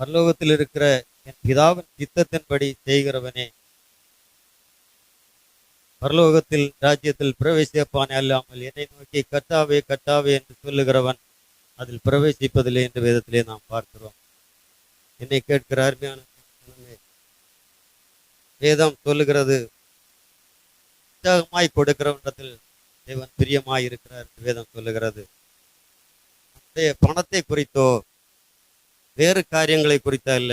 பரலோகத்தில் இருக்கிற என் பிதாவின் சித்தத்தின்படி செய்கிறவனே பரலோகத்தில் ராஜ்யத்தில் பிரவேசிப்பானே அல்லாமல் என்னை நோக்கி கர்த்தாவே கர்த்தாவே என்று சொல்லுகிறவன் அதில் பிரவேசிப்பதில்லை என்று வேதத்திலே நாம் பார்க்கிறோம். என்னை கேட்கிற அருமையான வேதம் சொல்லுகிறது, உற்சாகமாய் கொடுக்கிறவனிடத்தில் தேவன் பிரியமாய் இருக்கிறார் என்று வேதம் சொல்லுகிறது. நம்முடைய பணத்தை குறித்தோ வேறு காரியங்களை குறித்த அல்ல,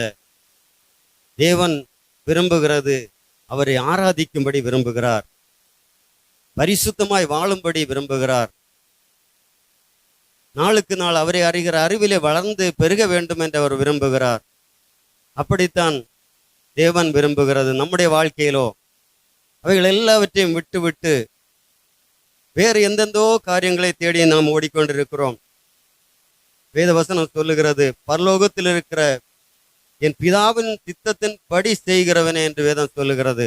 தேவன் விரும்புகிறது அவரை ஆராதிக்கும்படி விரும்புகிறார், பரிசுத்தமாய் வாழும்படி விரும்புகிறார், நாளுக்கு நாள் அவரை அறிகிற அறிவிலே வளர்ந்து பெருக வேண்டும் என்று அவர் விரும்புகிறார். அப்படித்தான் தேவன் விரும்புகிறது. நம்முடைய வாழ்க்கையிலோ அவைகள் எல்லாவற்றையும் விட்டு விட்டு வேறு எந்தெந்தோ காரியங்களை தேடி நாம் ஓடிக்கொண்டிருக்கிறோம். வேதவசனம் சொல்லுகிறது, பரலோகத்தில் இருக்கிற என் பிதாவின் சித்தத்தின் படி செய்கிறவனே என்று வேதம் சொல்லுகிறது.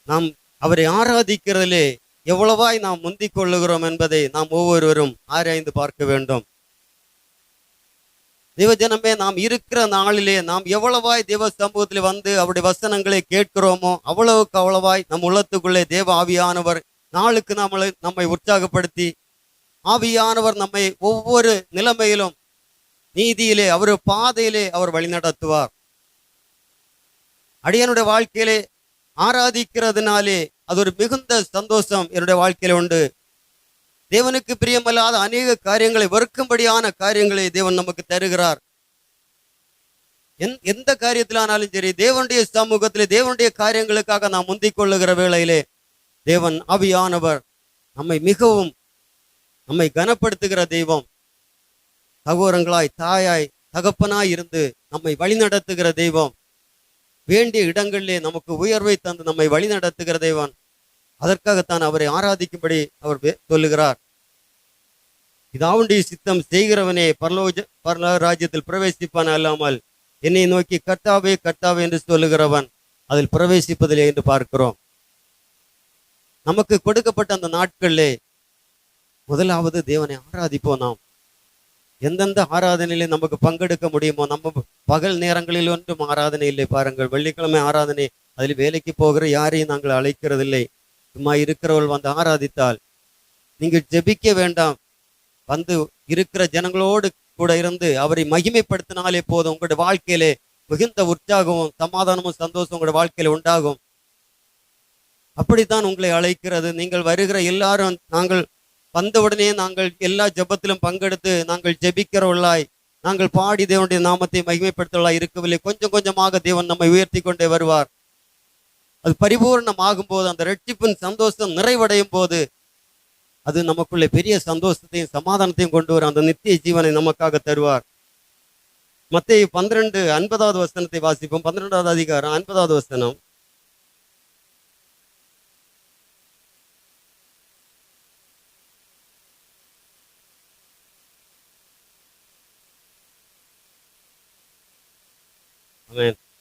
நாம் அவரை ஆராதிக்கிறதிலே எவ்வளவாய் நாம் முந்திக் கொள்ளுகிறோம் என்பதை நாம் ஒவ்வொருவரும் ஆராய்ந்து பார்க்க வேண்டும். தேவஜனமே, நாம் இருக்கிற நாளிலே நாம் எவ்வளவாய் தேவ சமூகத்திலே வந்து அவருடைய வசனங்களை கேட்கிறோமோ அவ்வளவுக்கு அவ்வளவாய் நம் உள்ளத்துக்குள்ளே தேவ ஆவியானவர் நாளுக்கு நம்மை உற்சாகப்படுத்தி, ஆவியானவர் நம்மை ஒவ்வொரு நிலைமையிலும் நீதியிலே அவர் பாதையிலே அவர் வழிநடத்துவார். அடியனுடைய வாழ்க்கையிலே ஆராதிக்கிறதுனாலே அது ஒரு மிகுந்த சந்தோஷம் என்னுடைய வாழ்க்கையில உண்டு. தேவனுக்கு பிரியமல்லாத அநேக காரியங்களை வெறுக்கும்படியான காரியங்களை தேவன் நமக்கு தருகிறார். எந்த காரியத்திலானாலும் சரி, தேவனுடைய சமூகத்திலே தேவனுடைய காரியங்களுக்காக நாம் முந்திக் கொள்ளுகிற வேளையிலே தேவன் ஆவியானவர் நம்மை கனப்படுத்துகிற தெய்வம். சகோதரங்களாய் தாயாய் தகப்பனாய் இருந்து நம்மை வழிநடத்துகிற தெய்வம். வேண்டிய இடங்களிலே நமக்கு உயர்வை தந்து நம்மை வழிநடத்துகிற தெய்வன். அதற்காகத்தான் அவரை ஆராதிக்கும்படி அவர் சொல்லுகிறார். பிதாவுடைய சித்தம் செய்கிறவனே பரலோக ராஜ்யத்தில் பிரவேசிப்பான் அல்லாமல் என்னை நோக்கி கர்த்தாவே கர்த்தாவே என்று சொல்லுகிறவன் அதில் பிரவேசிப்பதில்லை என்று பார்க்கிறோம். நமக்கு கொடுக்கப்பட்ட அந்த நாட்களிலே முதலாவது தேவனை ஆராதிப்போம். நாம் எந்தெந்த ஆராதனையிலே நமக்கு பங்கெடுக்க முடியுமோ, நம்ம பகல் நேரங்களில் ஒன்றும் ஆராதனை இல்லை. பாருங்கள், வெள்ளிக்கிழமை ஆராதனை, அதில் வேலைக்கு போகிற யாரையும் நாங்கள் அழைக்கிறதில்லை. சும்மா இருக்கிறவள் வந்து ஆராதித்தால் நீங்கள் ஜெபிக்க வேண்டாம், வந்து இருக்கிற ஜனங்களோடு கூட இருந்து அவரை மகிமைப்படுத்தினாலே போதும். உங்களுடைய வாழ்க்கையிலே மிகுந்த உற்சாகமும் சமாதானமும் சந்தோஷம் உங்களுடைய வாழ்க்கையில உண்டாகும். அப்படித்தான் உங்களை அழைக்கிறது. நீங்கள் வருகிற எல்லாரும் நாங்கள் வந்தவுடனே நாங்கள் எல்லா ஜெபத்திலும் பங்கெடுத்து நாங்கள் ஜெபிக்கிறவர்களாய் நாங்கள் பாடி தேவனுடைய நாமத்தை மகிமைப்படுத்துவர்களாய் இருக்கவில்லை. கொஞ்சம் கொஞ்சமாக தேவன் நம்மை உயர்த்தி கொண்டே வருவார். அது பரிபூர்ணமாகும் போது, அந்த இரட்சிப்பின் சந்தோஷம் நிறைவடையும் போது அது நமக்குள்ளே பெரிய சந்தோஷத்தையும் சமாதானத்தையும் கொண்டு வரும். அந்த நித்திய ஜீவனை நமக்காக தருவார். மத்தேயு 12:50 வசனத்தை வாசிப்போம். 12வது அதிகாரம் 50வது வசனம்.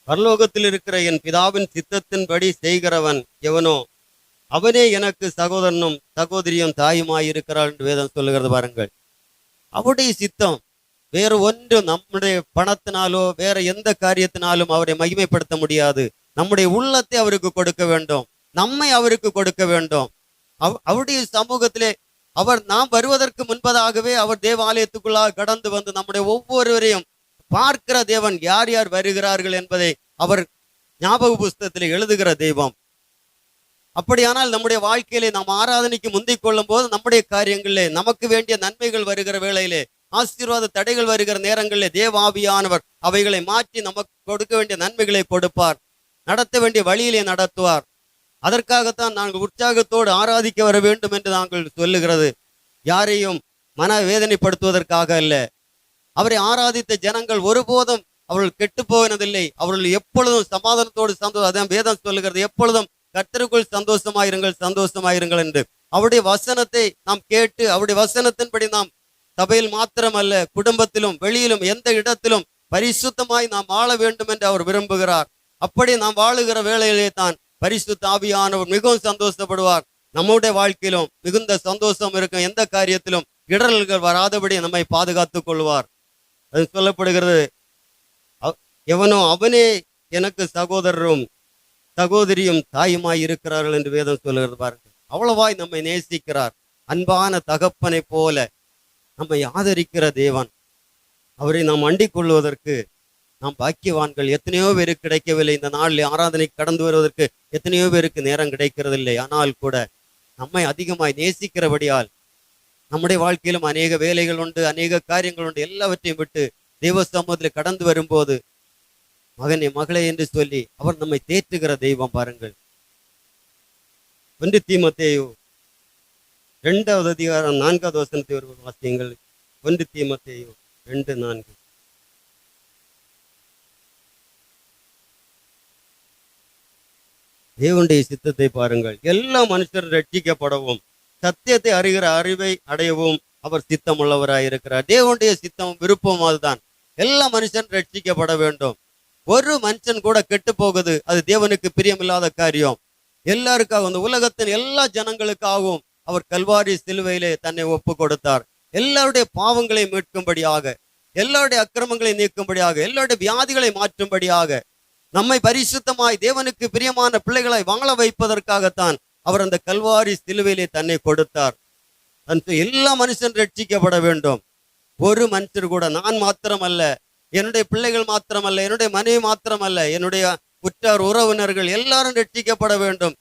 பரலோகத்தில் இருக்கிற என் பிதாவின் சித்தத்தின்படி செய்கிறவன் எவனோ அவனே எனக்கு சகோதரனும் சகோதரியும் தாயுமாயிருக்கிறாள் என்று வேதம் சொல்லுகிறது. பாருங்கள், அவருடைய சித்தம் வேறு ஒன்று நம்முடைய பணத்தினாலோ வேற எந்த காரியத்தினாலும் அவரை மகிமைப்படுத்த முடியாது. நம்முடைய உள்ளத்தை அவருக்கு கொடுக்க வேண்டும், நம்மை அவருக்கு கொடுக்க வேண்டும். அவருடைய சமூகத்திலே நாம் வருவதற்கு முன்பதாகவே அவர் தேவாலயத்துக்குள்ளாக கடந்து வந்து நம்முடைய ஒவ்வொருவரையும் பார்க்கிற தேவன். யார் யார் வருகிறார்கள் என்பதை அவர் ஞாபக புஸ்தகத்தில் எழுதுகிற தெய்வம். அப்படியானால் நம்முடைய வாழ்க்கையிலே நாம் ஆராதனைக்கு முந்திக் கொள்ளும் போது நம்முடைய காரியங்களிலே நமக்கு வேண்டிய நன்மைகள் வருகிற வேளையிலே, ஆசீர்வாத தடைகள் வருகிற நேரங்களிலே தேவாவியானவர் அவைகளை மாற்றி நமக்கு கொடுக்க வேண்டிய நன்மைகளை கொடுப்பார், நடத்த வேண்டிய வழியிலே நடத்துவார். அதற்காகத்தான் நாங்கள் உற்சாகத்தோடு ஆராதிக்க வர வேண்டும் என்று நாங்கள் சொல்லுகிறது. யாரையும் மன வேதனைப்படுத்துவதற்காக அல்ல. அவரை ஆராதித்த ஜனங்கள் ஒருபோதும் அவர்கள் கெட்டு போனதில்லை. அவர்கள் எப்பொழுதும் சமாதானத்தோடு சந்தோஷம். அதான் வேதம் சொல்லுகிறது, எப்பொழுதும் கர்த்தருக்குள் சந்தோஷமாயிருங்கள் சந்தோஷமாயிருங்கள் என்று. அவருடைய வசனத்தை நாம் கேட்டு அவருடைய வசனத்தின்படி நாம் சபையில் மாத்திரமல்ல, குடும்பத்திலும் வெளியிலும் எந்த இடத்திலும் பரிசுத்தமாய் நாம் வாழ வேண்டும் என்று அவர் விரும்புகிறார். அப்படி நாம் வாழுகிற வேளையிலே தான் பரிசுத்த ஆவியானவர் மிகவும் சந்தோஷப்படுவார். நம்முடைய வாழ்க்கையிலும் மிகுந்த சந்தோஷம் இருக்கும். எந்த காரியத்திலும் இடரல்கள் வராதபடி நம்மை பாதுகாத்துக் கொள்வார். அது சொல்லப்படுகிறது, எவனோ அவனே எனக்கு சகோதரரும் சகோதரியும் தாயுமாய் இருக்கிறார்கள் என்று வேதம் சொல்லுகிறது பாருங்கள். அவ்வளவாய் நம்மை நேசிக்கிறார். அன்பான தகப்பனை போல நம்மை ஆதரிக்கிற தேவன். அவரை நாம் அண்டிக் கொள்வதற்கு நாம் பாக்கியவான்கள். எத்தனையோ பேருக்கு கிடைக்கவில்லை. இந்த நாளில் ஆராதனை கடந்து வருவதற்கு எத்தனையோ பேருக்கு நேரம் கிடைக்கிறதில்லை. ஆனால் கூட நம்மை அதிகமாய் நேசிக்கிறபடியால் நம்முடைய வாழ்க்கையிலும் அநேக வேலைகள் உண்டு, அநேக காரியங்கள் உண்டு. எல்லாவற்றையும் விட்டு தெய்வ சமூகத்தில் கடந்து வரும்போது மகனே மகளே என்று சொல்லி அவர் நம்மை தேற்றுகிற தெய்வம் பாருங்கள். 1 தீமோத்தேயு 2வது அதிகாரம் 4வது வசனத்தை ஒரு வாசியுங்கள். 1 தீமோத்தேயு 2:4. தேவனுடைய சித்தத்தை பாருங்கள். எல்லா மனுஷரும் ரட்சிக்கப்படவும் சத்தியத்தை அறிகிற அறிவை அடையவும் அவர் சித்தம் உள்ளவராயிருக்கிறார். தேவனுடைய சித்தம் விருப்பம் அதுதான். எல்லா மனுஷன் ரட்சிக்கப்பட வேண்டும். ஒரு மனுஷன் கூட கெட்டு போகுது, அது தேவனுக்கு பிரியமில்லாத காரியம். எல்லாருக்காகவும், இந்த உலகத்தின் எல்லா ஜனங்களுக்காகவும் அவர் கல்வாரி சிலுவையிலே தன்னை ஒப்பு கொடுத்தார். எல்லாருடைய பாவங்களை மீட்கும்படியாக, எல்லாருடைய அக்கிரமங்களை நீக்கும்படியாக, எல்லாருடைய வியாதிகளை மாற்றும்படியாக, நம்மை பரிசுத்தமாய் தேவனுக்கு பிரியமான பிள்ளைகளை வாழ வைப்பதற்காகத்தான் அவர் அந்த கல்வாரி சிலுவையிலே தன்னை கொடுத்தார். எல்லா மனுஷன் ரட்சிக்கப்பட வேண்டும். ஒரு மனுஷர் கூட, நான் மாத்திரமல்ல, என்னுடைய பிள்ளைகள் மாத்திரமல்ல, என்னுடைய மனைவி மாத்திரமல்ல, என்னுடைய உற்றார் உறவினர்கள் எல்லாரும் ரட்சிக்கப்பட வேண்டும்.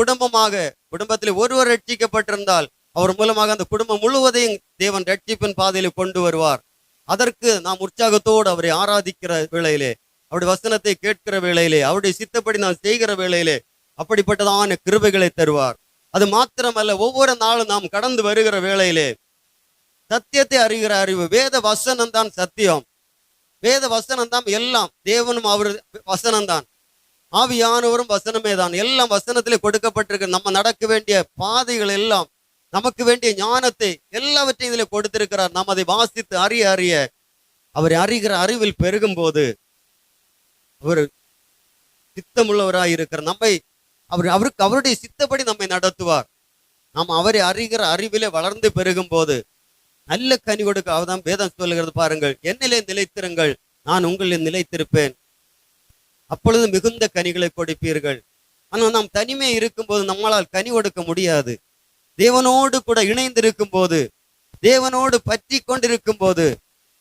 குடும்பமாக, குடும்பத்தில் ஒருவர் ரட்சிக்கப்பட்டிருந்தால் அவர் மூலமாக அந்த குடும்பம் முழுவதையும் தேவன் ரட்சிப்பின் பாதையில் கொண்டு வருவார். அதற்கு நாம் உற்சாகத்தோடு அவரை ஆராதிக்கிற வேளையிலே, அவருடைய வசனத்தை கேட்கிற வேளையிலே, அவருடைய சித்தப்படி நாம் செய்கிற வேளையிலே அப்படிப்பட்டதான கிருபைகளை தருவார். அது மாத்திரமல்ல, ஒவ்வொரு நாளும் நாம் கடந்து வருகிற வேளையிலே சத்தியத்தை அறிகிற அறிவு. வேத வசனம் தான் சத்தியம். வேத வசனம் தான் எல்லாம். தேவனும் அவர் வசனம்தான், ஆவியானவரும் வசனமே தான். எல்லாம் வசனத்திலே கொடுக்கப்பட்டிருக்கு. நம்ம நடக்க வேண்டிய பாதைகள் எல்லாம், நமக்கு வேண்டிய ஞானத்தை எல்லாவற்றையும் இதில் கொடுத்திருக்கிறார். நாம் அதை வாசித்து அறிய அவரை அறிகிற அறிவில் பெருகும் போது அவர் சித்தமுள்ளவராய் இருக்கிறார். நம்மை அவருக்கு அவருடைய சித்தப்படி நம்மை நடத்துவார். நாம் அவரை அறிகிற அறிவிலே வளர்ந்து பெருகும் போது நல்ல கனி கொடுக்க அவதான் வேதம் சொல்லுகிறது பாருங்கள். என்னிலே நிலைத்திருங்கள், நான் உங்களில் நிலைத்திருப்பேன், அப்பொழுது மிகுந்த கனிகளை கொடுப்பீர்கள். ஆனால் நாம் தனிமை இருக்கும்போது நம்மளால் கனி கொடுக்க முடியாது. தேவனோடு கூட இணைந்திருக்கும் போது, தேவனோடு பற்றி கொண்டிருக்கும் போது,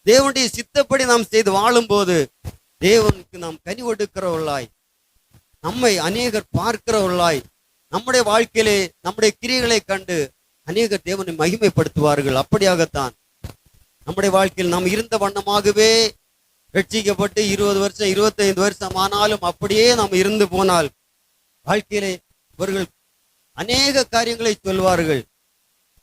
தேவனுடைய சித்தப்படி நாம் செய்து வாழும் போது தேவனுக்கு நாம் கனி கொடுக்கிறவர்களாய், நம்மை அநேகர் பார்க்கிறவர்களாய், நம்முடைய வாழ்க்கையிலே நம்முடைய கிரியைகளை கண்டு அநேகர் தேவனை மகிமைப்படுத்துவார்கள். அப்படியாகத்தான் நம்முடைய வாழ்க்கையில் நாம் இருந்த வண்ணமாகவே ரட்சிக்கப்பட்டு 20 வருஷம் 25 வருஷம் ஆனாலும் அப்படியே நாம் இருந்து போனால் வாழ்க்கையிலே இவர்கள் அநேக காரியங்களை சொல்வார்கள்.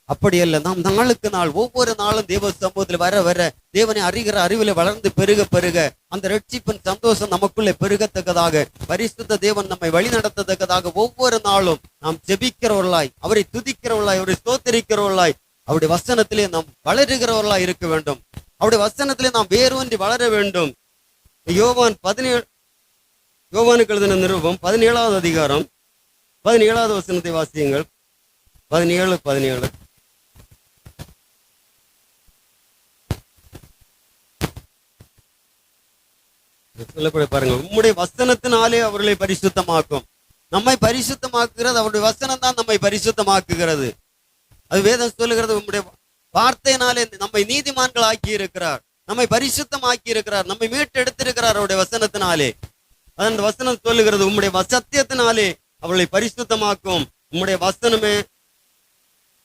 அப்படியல்ல, நாம் நாளுக்கு நாள் ஒவ்வொரு நாளும் தேவ சமூகத்தில் வர வர தேவனை அறிகிற அறிவில வளர்ந்து பெருக அந்த ரட்சிப்பின் சந்தோஷம் நமக்குள்ளே பெருகத்தக்கதாக, பரிசுத்த தேவன் நம்மை வழி நடத்தத்தக்கதாக ஒவ்வொரு நாளும் நாம் ஜெபிக்கிறவர்களாய், அவரை துதிக்கிறவர்களாய், அவரை ஸ்தோத்திரிக்கிறவர்களாய், அவருடைய வசனத்திலே நாம் வளருகிறவர்களாய் இருக்க வேண்டும். அவருடைய வசனத்திலே நாம் வேரூன்றி வளர வேண்டும். யோவானுக்கு எழுதின நிருபம் 17வது அதிகாரம் 17வது வசனத்தை வாசியுங்கள். 17 சொல்லப்பட பாருங்க. உம்முடைய வசனத்தினாலே அவர்களை பரிசுத்தமாக்கும். நம்மை பரிசுத்தமாக்குகிறது அவருடைய வசனம் தான். நம்மை பரிசுத்தமாக்குகிறது. அது வேதம் சொல்லுகிறது. உம்முடைய வார்த்தையினாலே நம்மை நீதிமான்கள் ஆக்கி இருக்கிறார், நம்மை பரிசுத்தமாக்கி இருக்கிறார், நம்மை மீட்டெடுத்திருக்கிறார் அவருடைய வசனத்தினாலே. அந்த வசனம் சொல்லுகிறது, உம்முடைய சத்தியத்தினாலே அவர்களை பரிசுத்தமாக்கும். உம்முடைய வசனமே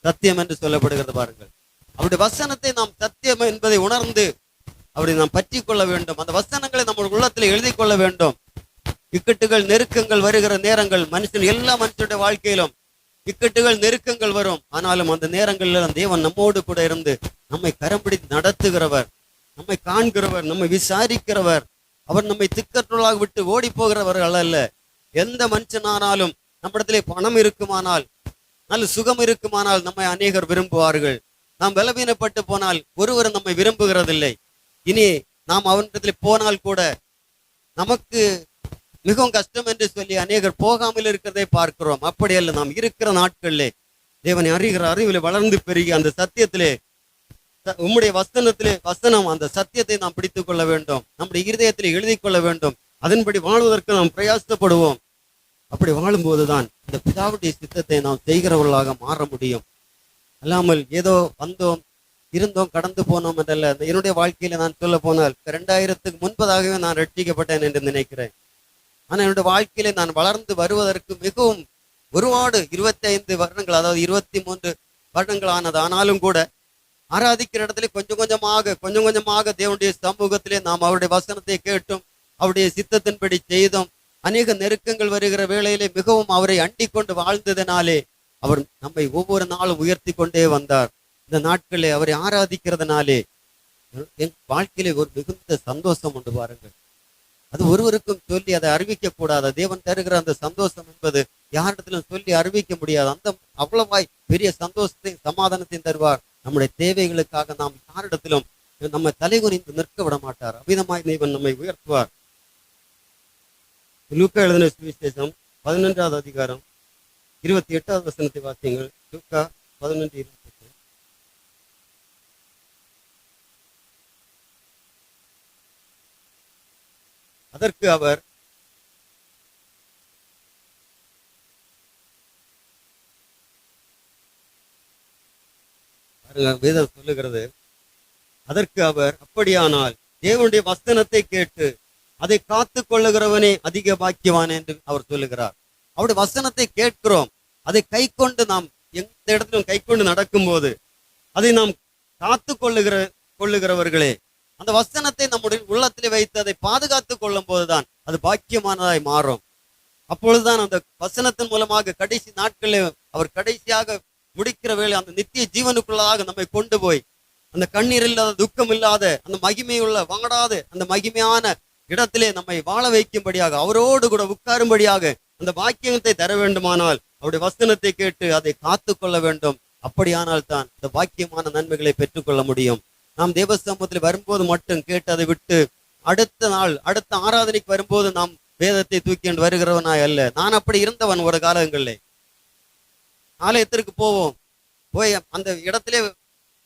சத்தியம் என்று சொல்லப்படுகிறது பாருங்கள். அவருடைய வசனத்தை நாம் சத்தியம் என்பதை உணர்ந்து அவரை நாம் பற்றி கொள்ள வேண்டும். அந்த வசனங்களை நம்முடைய உள்ளத்தில் எழுதி கொள்ள வேண்டும். இக்கட்டுகள் நெருக்கங்கள் வருகிற நேரங்கள், எல்லா மனுஷனுடைய வாழ்க்கையிலும் இக்கட்டுகள் நெருக்கங்கள் வரும். ஆனாலும் அந்த நேரங்களில் தேவன் நம்மோடு கூட இருந்து நம்மை கரம் பிடித்து நடத்துகிறவர், நம்மை காண்கிறவர், நம்மை விசாரிக்கிறவர். அவர் நம்மை திக்கற்றலாக விட்டு ஓடி போகிறவர்கள் அல்ல. எந்த மனுஷனானாலும் நம்மிடத்திலே பணம் இருக்குமானால், நல்ல சுகம் இருக்குமானால் நம்மை அநேகர் விரும்புவார்கள். நாம் பலவீனப்பட்டு போனால் ஒருவர் நம்மை விரும்புகிறதில்லை. இனி நாம் அவனிடத்தில் போனால் கூட நமக்கு மிகவும் கஷ்டம் என்று சொல்லி அநேகர் போகாமல் இருக்கிறதை பார்க்கிறோம். அப்படியல்ல, நாம் இருக்கிற நாட்களிலே தேவனை அறிகிற அறிவிலே வளர்ந்து பெருகி அந்த உம்முடைய வசனத்திலே வசனம் அந்த சத்தியத்தை நாம் பிடித்துக் கொள்ள வேண்டும், நம்முடைய இருதயத்தில் எழுதி கொள்ள வேண்டும். அதன்படி வாழ்வதற்கு நாம் பிரயாசப்படுவோம். அப்படி வாழும்போதுதான் இந்த பிதாவுடைய சித்தத்தை நாம் செய்கிறவர்களாக மாற முடியும். அல்லாமல் ஏதோ வந்தோம் இருந்தோம் கடந்து போனோம் என்றல்ல. என்னுடைய வாழ்க்கையில நான் சொல்ல போனால் 2000க்கு முன்பதாகவே நான் ரட்சிக்கப்பட்டேன் என்று நினைக்கிறேன். ஆனால் என்னுடைய வாழ்க்கையில நான் வளர்ந்து வருவதற்கு மிகவும் ஒருபாடு 25 வருடங்கள், அதாவது 23 வருடங்கள் ஆனது. ஆனாலும் கூட ஆராதிக்கிற இடத்துல கொஞ்சம் கொஞ்சமாக தேவனுடைய சமூகத்திலே நாம் அவருடைய வசனத்தை கேட்டும் அவருடைய சித்தத்தின்படி செய்தோம். அநேக நெருக்கங்கள் வருகிற வேளையிலே மிகவும் அவரை அண்டிக் கொண்டு வாழ்ந்ததினாலே அவர் நம்மை ஒவ்வொரு நாளும் உயர்த்தி கொண்டே வந்தார். இந்த நாட்களே அவரை ஆராதிக்கிறதுனாலே என் வாழ்க்கையிலே ஒரு மிகுந்த சந்தோஷம் உண்டு பாருங்கள். அது ஒருவருக்கும் சொல்லி அதை அறிவிக்க கூடாது. தேவன் தருகிற அந்த சந்தோஷம் என்பது யாரிடத்திலும் சொல்லி அறிவிக்க முடியாது. அந்த அவ்வளவாய் பெரிய சந்தோஷத்தையும் சமாதானத்தையும் தருவார். நம்முடைய தேவைகளுக்காக நாம் யாரிடத்திலும் நம்ம தலைகுனிந்து நிற்க விட மாட்டார். அவ்விதமாய் தேவன் நம்மை உயர்த்துவார். லூக்கா எழுதின சுவிசேஷம் 11வது அதிகாரம் 28வது வசனத்தை வாசியுங்கள். லூக்கா 11:28. அதற்கு அவர் வேதம் சொல்லுகிறது, அதற்கு அவர் அப்படியானால் தேவனுடைய வசனத்தை கேட்டு அதை காத்து கொள்ளுகிறவனே அதிக பாக்கியவான் என்று அவர் சொல்லுகிறார். அவருடைய வசனத்தை கேட்கிறோம், அதை கை கொண்டு நாம் எந்த இடத்திலும் கை கொண்டு நடக்கும்போது அதை நாம் காத்து கொள்ளுகிறவர்களே, அந்த வசனத்தை நம்முடைய உள்ளத்திலே வைத்து அதை பாதுகாத்து கொள்ளும் போதுதான் அது பாக்கியமானதாய் மாறும். அப்பொழுதுதான் அந்த வசனத்தின் மூலமாக கடைசி நாட்களில் அவர் கடைசியாக முடிக்கிற வேளை அந்த நித்திய ஜீவனுக்குள்ளதாக நம்மை கொண்டு போய் அந்த கண்ணீர் இல்லாத துக்கம் இல்லாத அந்த மகிமையுள்ள வாடாத அந்த மகிமையான இடத்திலே நம்மை வாழ வைக்கும்படியாக அவரோடு கூட உட்காரும்படியாக அந்த பாக்கியத்தை தர வேண்டுமானால் அவருடைய வசனத்தை கேட்டு அதை காத்து கொள்ள வேண்டும். அப்படியானால் தான் இந்த பாக்கியமான நன்மைகளை பெற்றுக்கொள்ள முடியும். நாம் தேவ சமூகத்தில் வரும்போது மட்டும் கேட்டு அதை விட்டு அடுத்த நாள் அடுத்த ஆராதனைக்கு வரும்போது நாம் வேதத்தை தூக்கிண்டு வருகிறவனாய் அல்ல. நான் அப்படி இருந்தவன் ஒரு காலங்களிலே. ஆலயத்திற்கு போய் அந்த இடத்திலே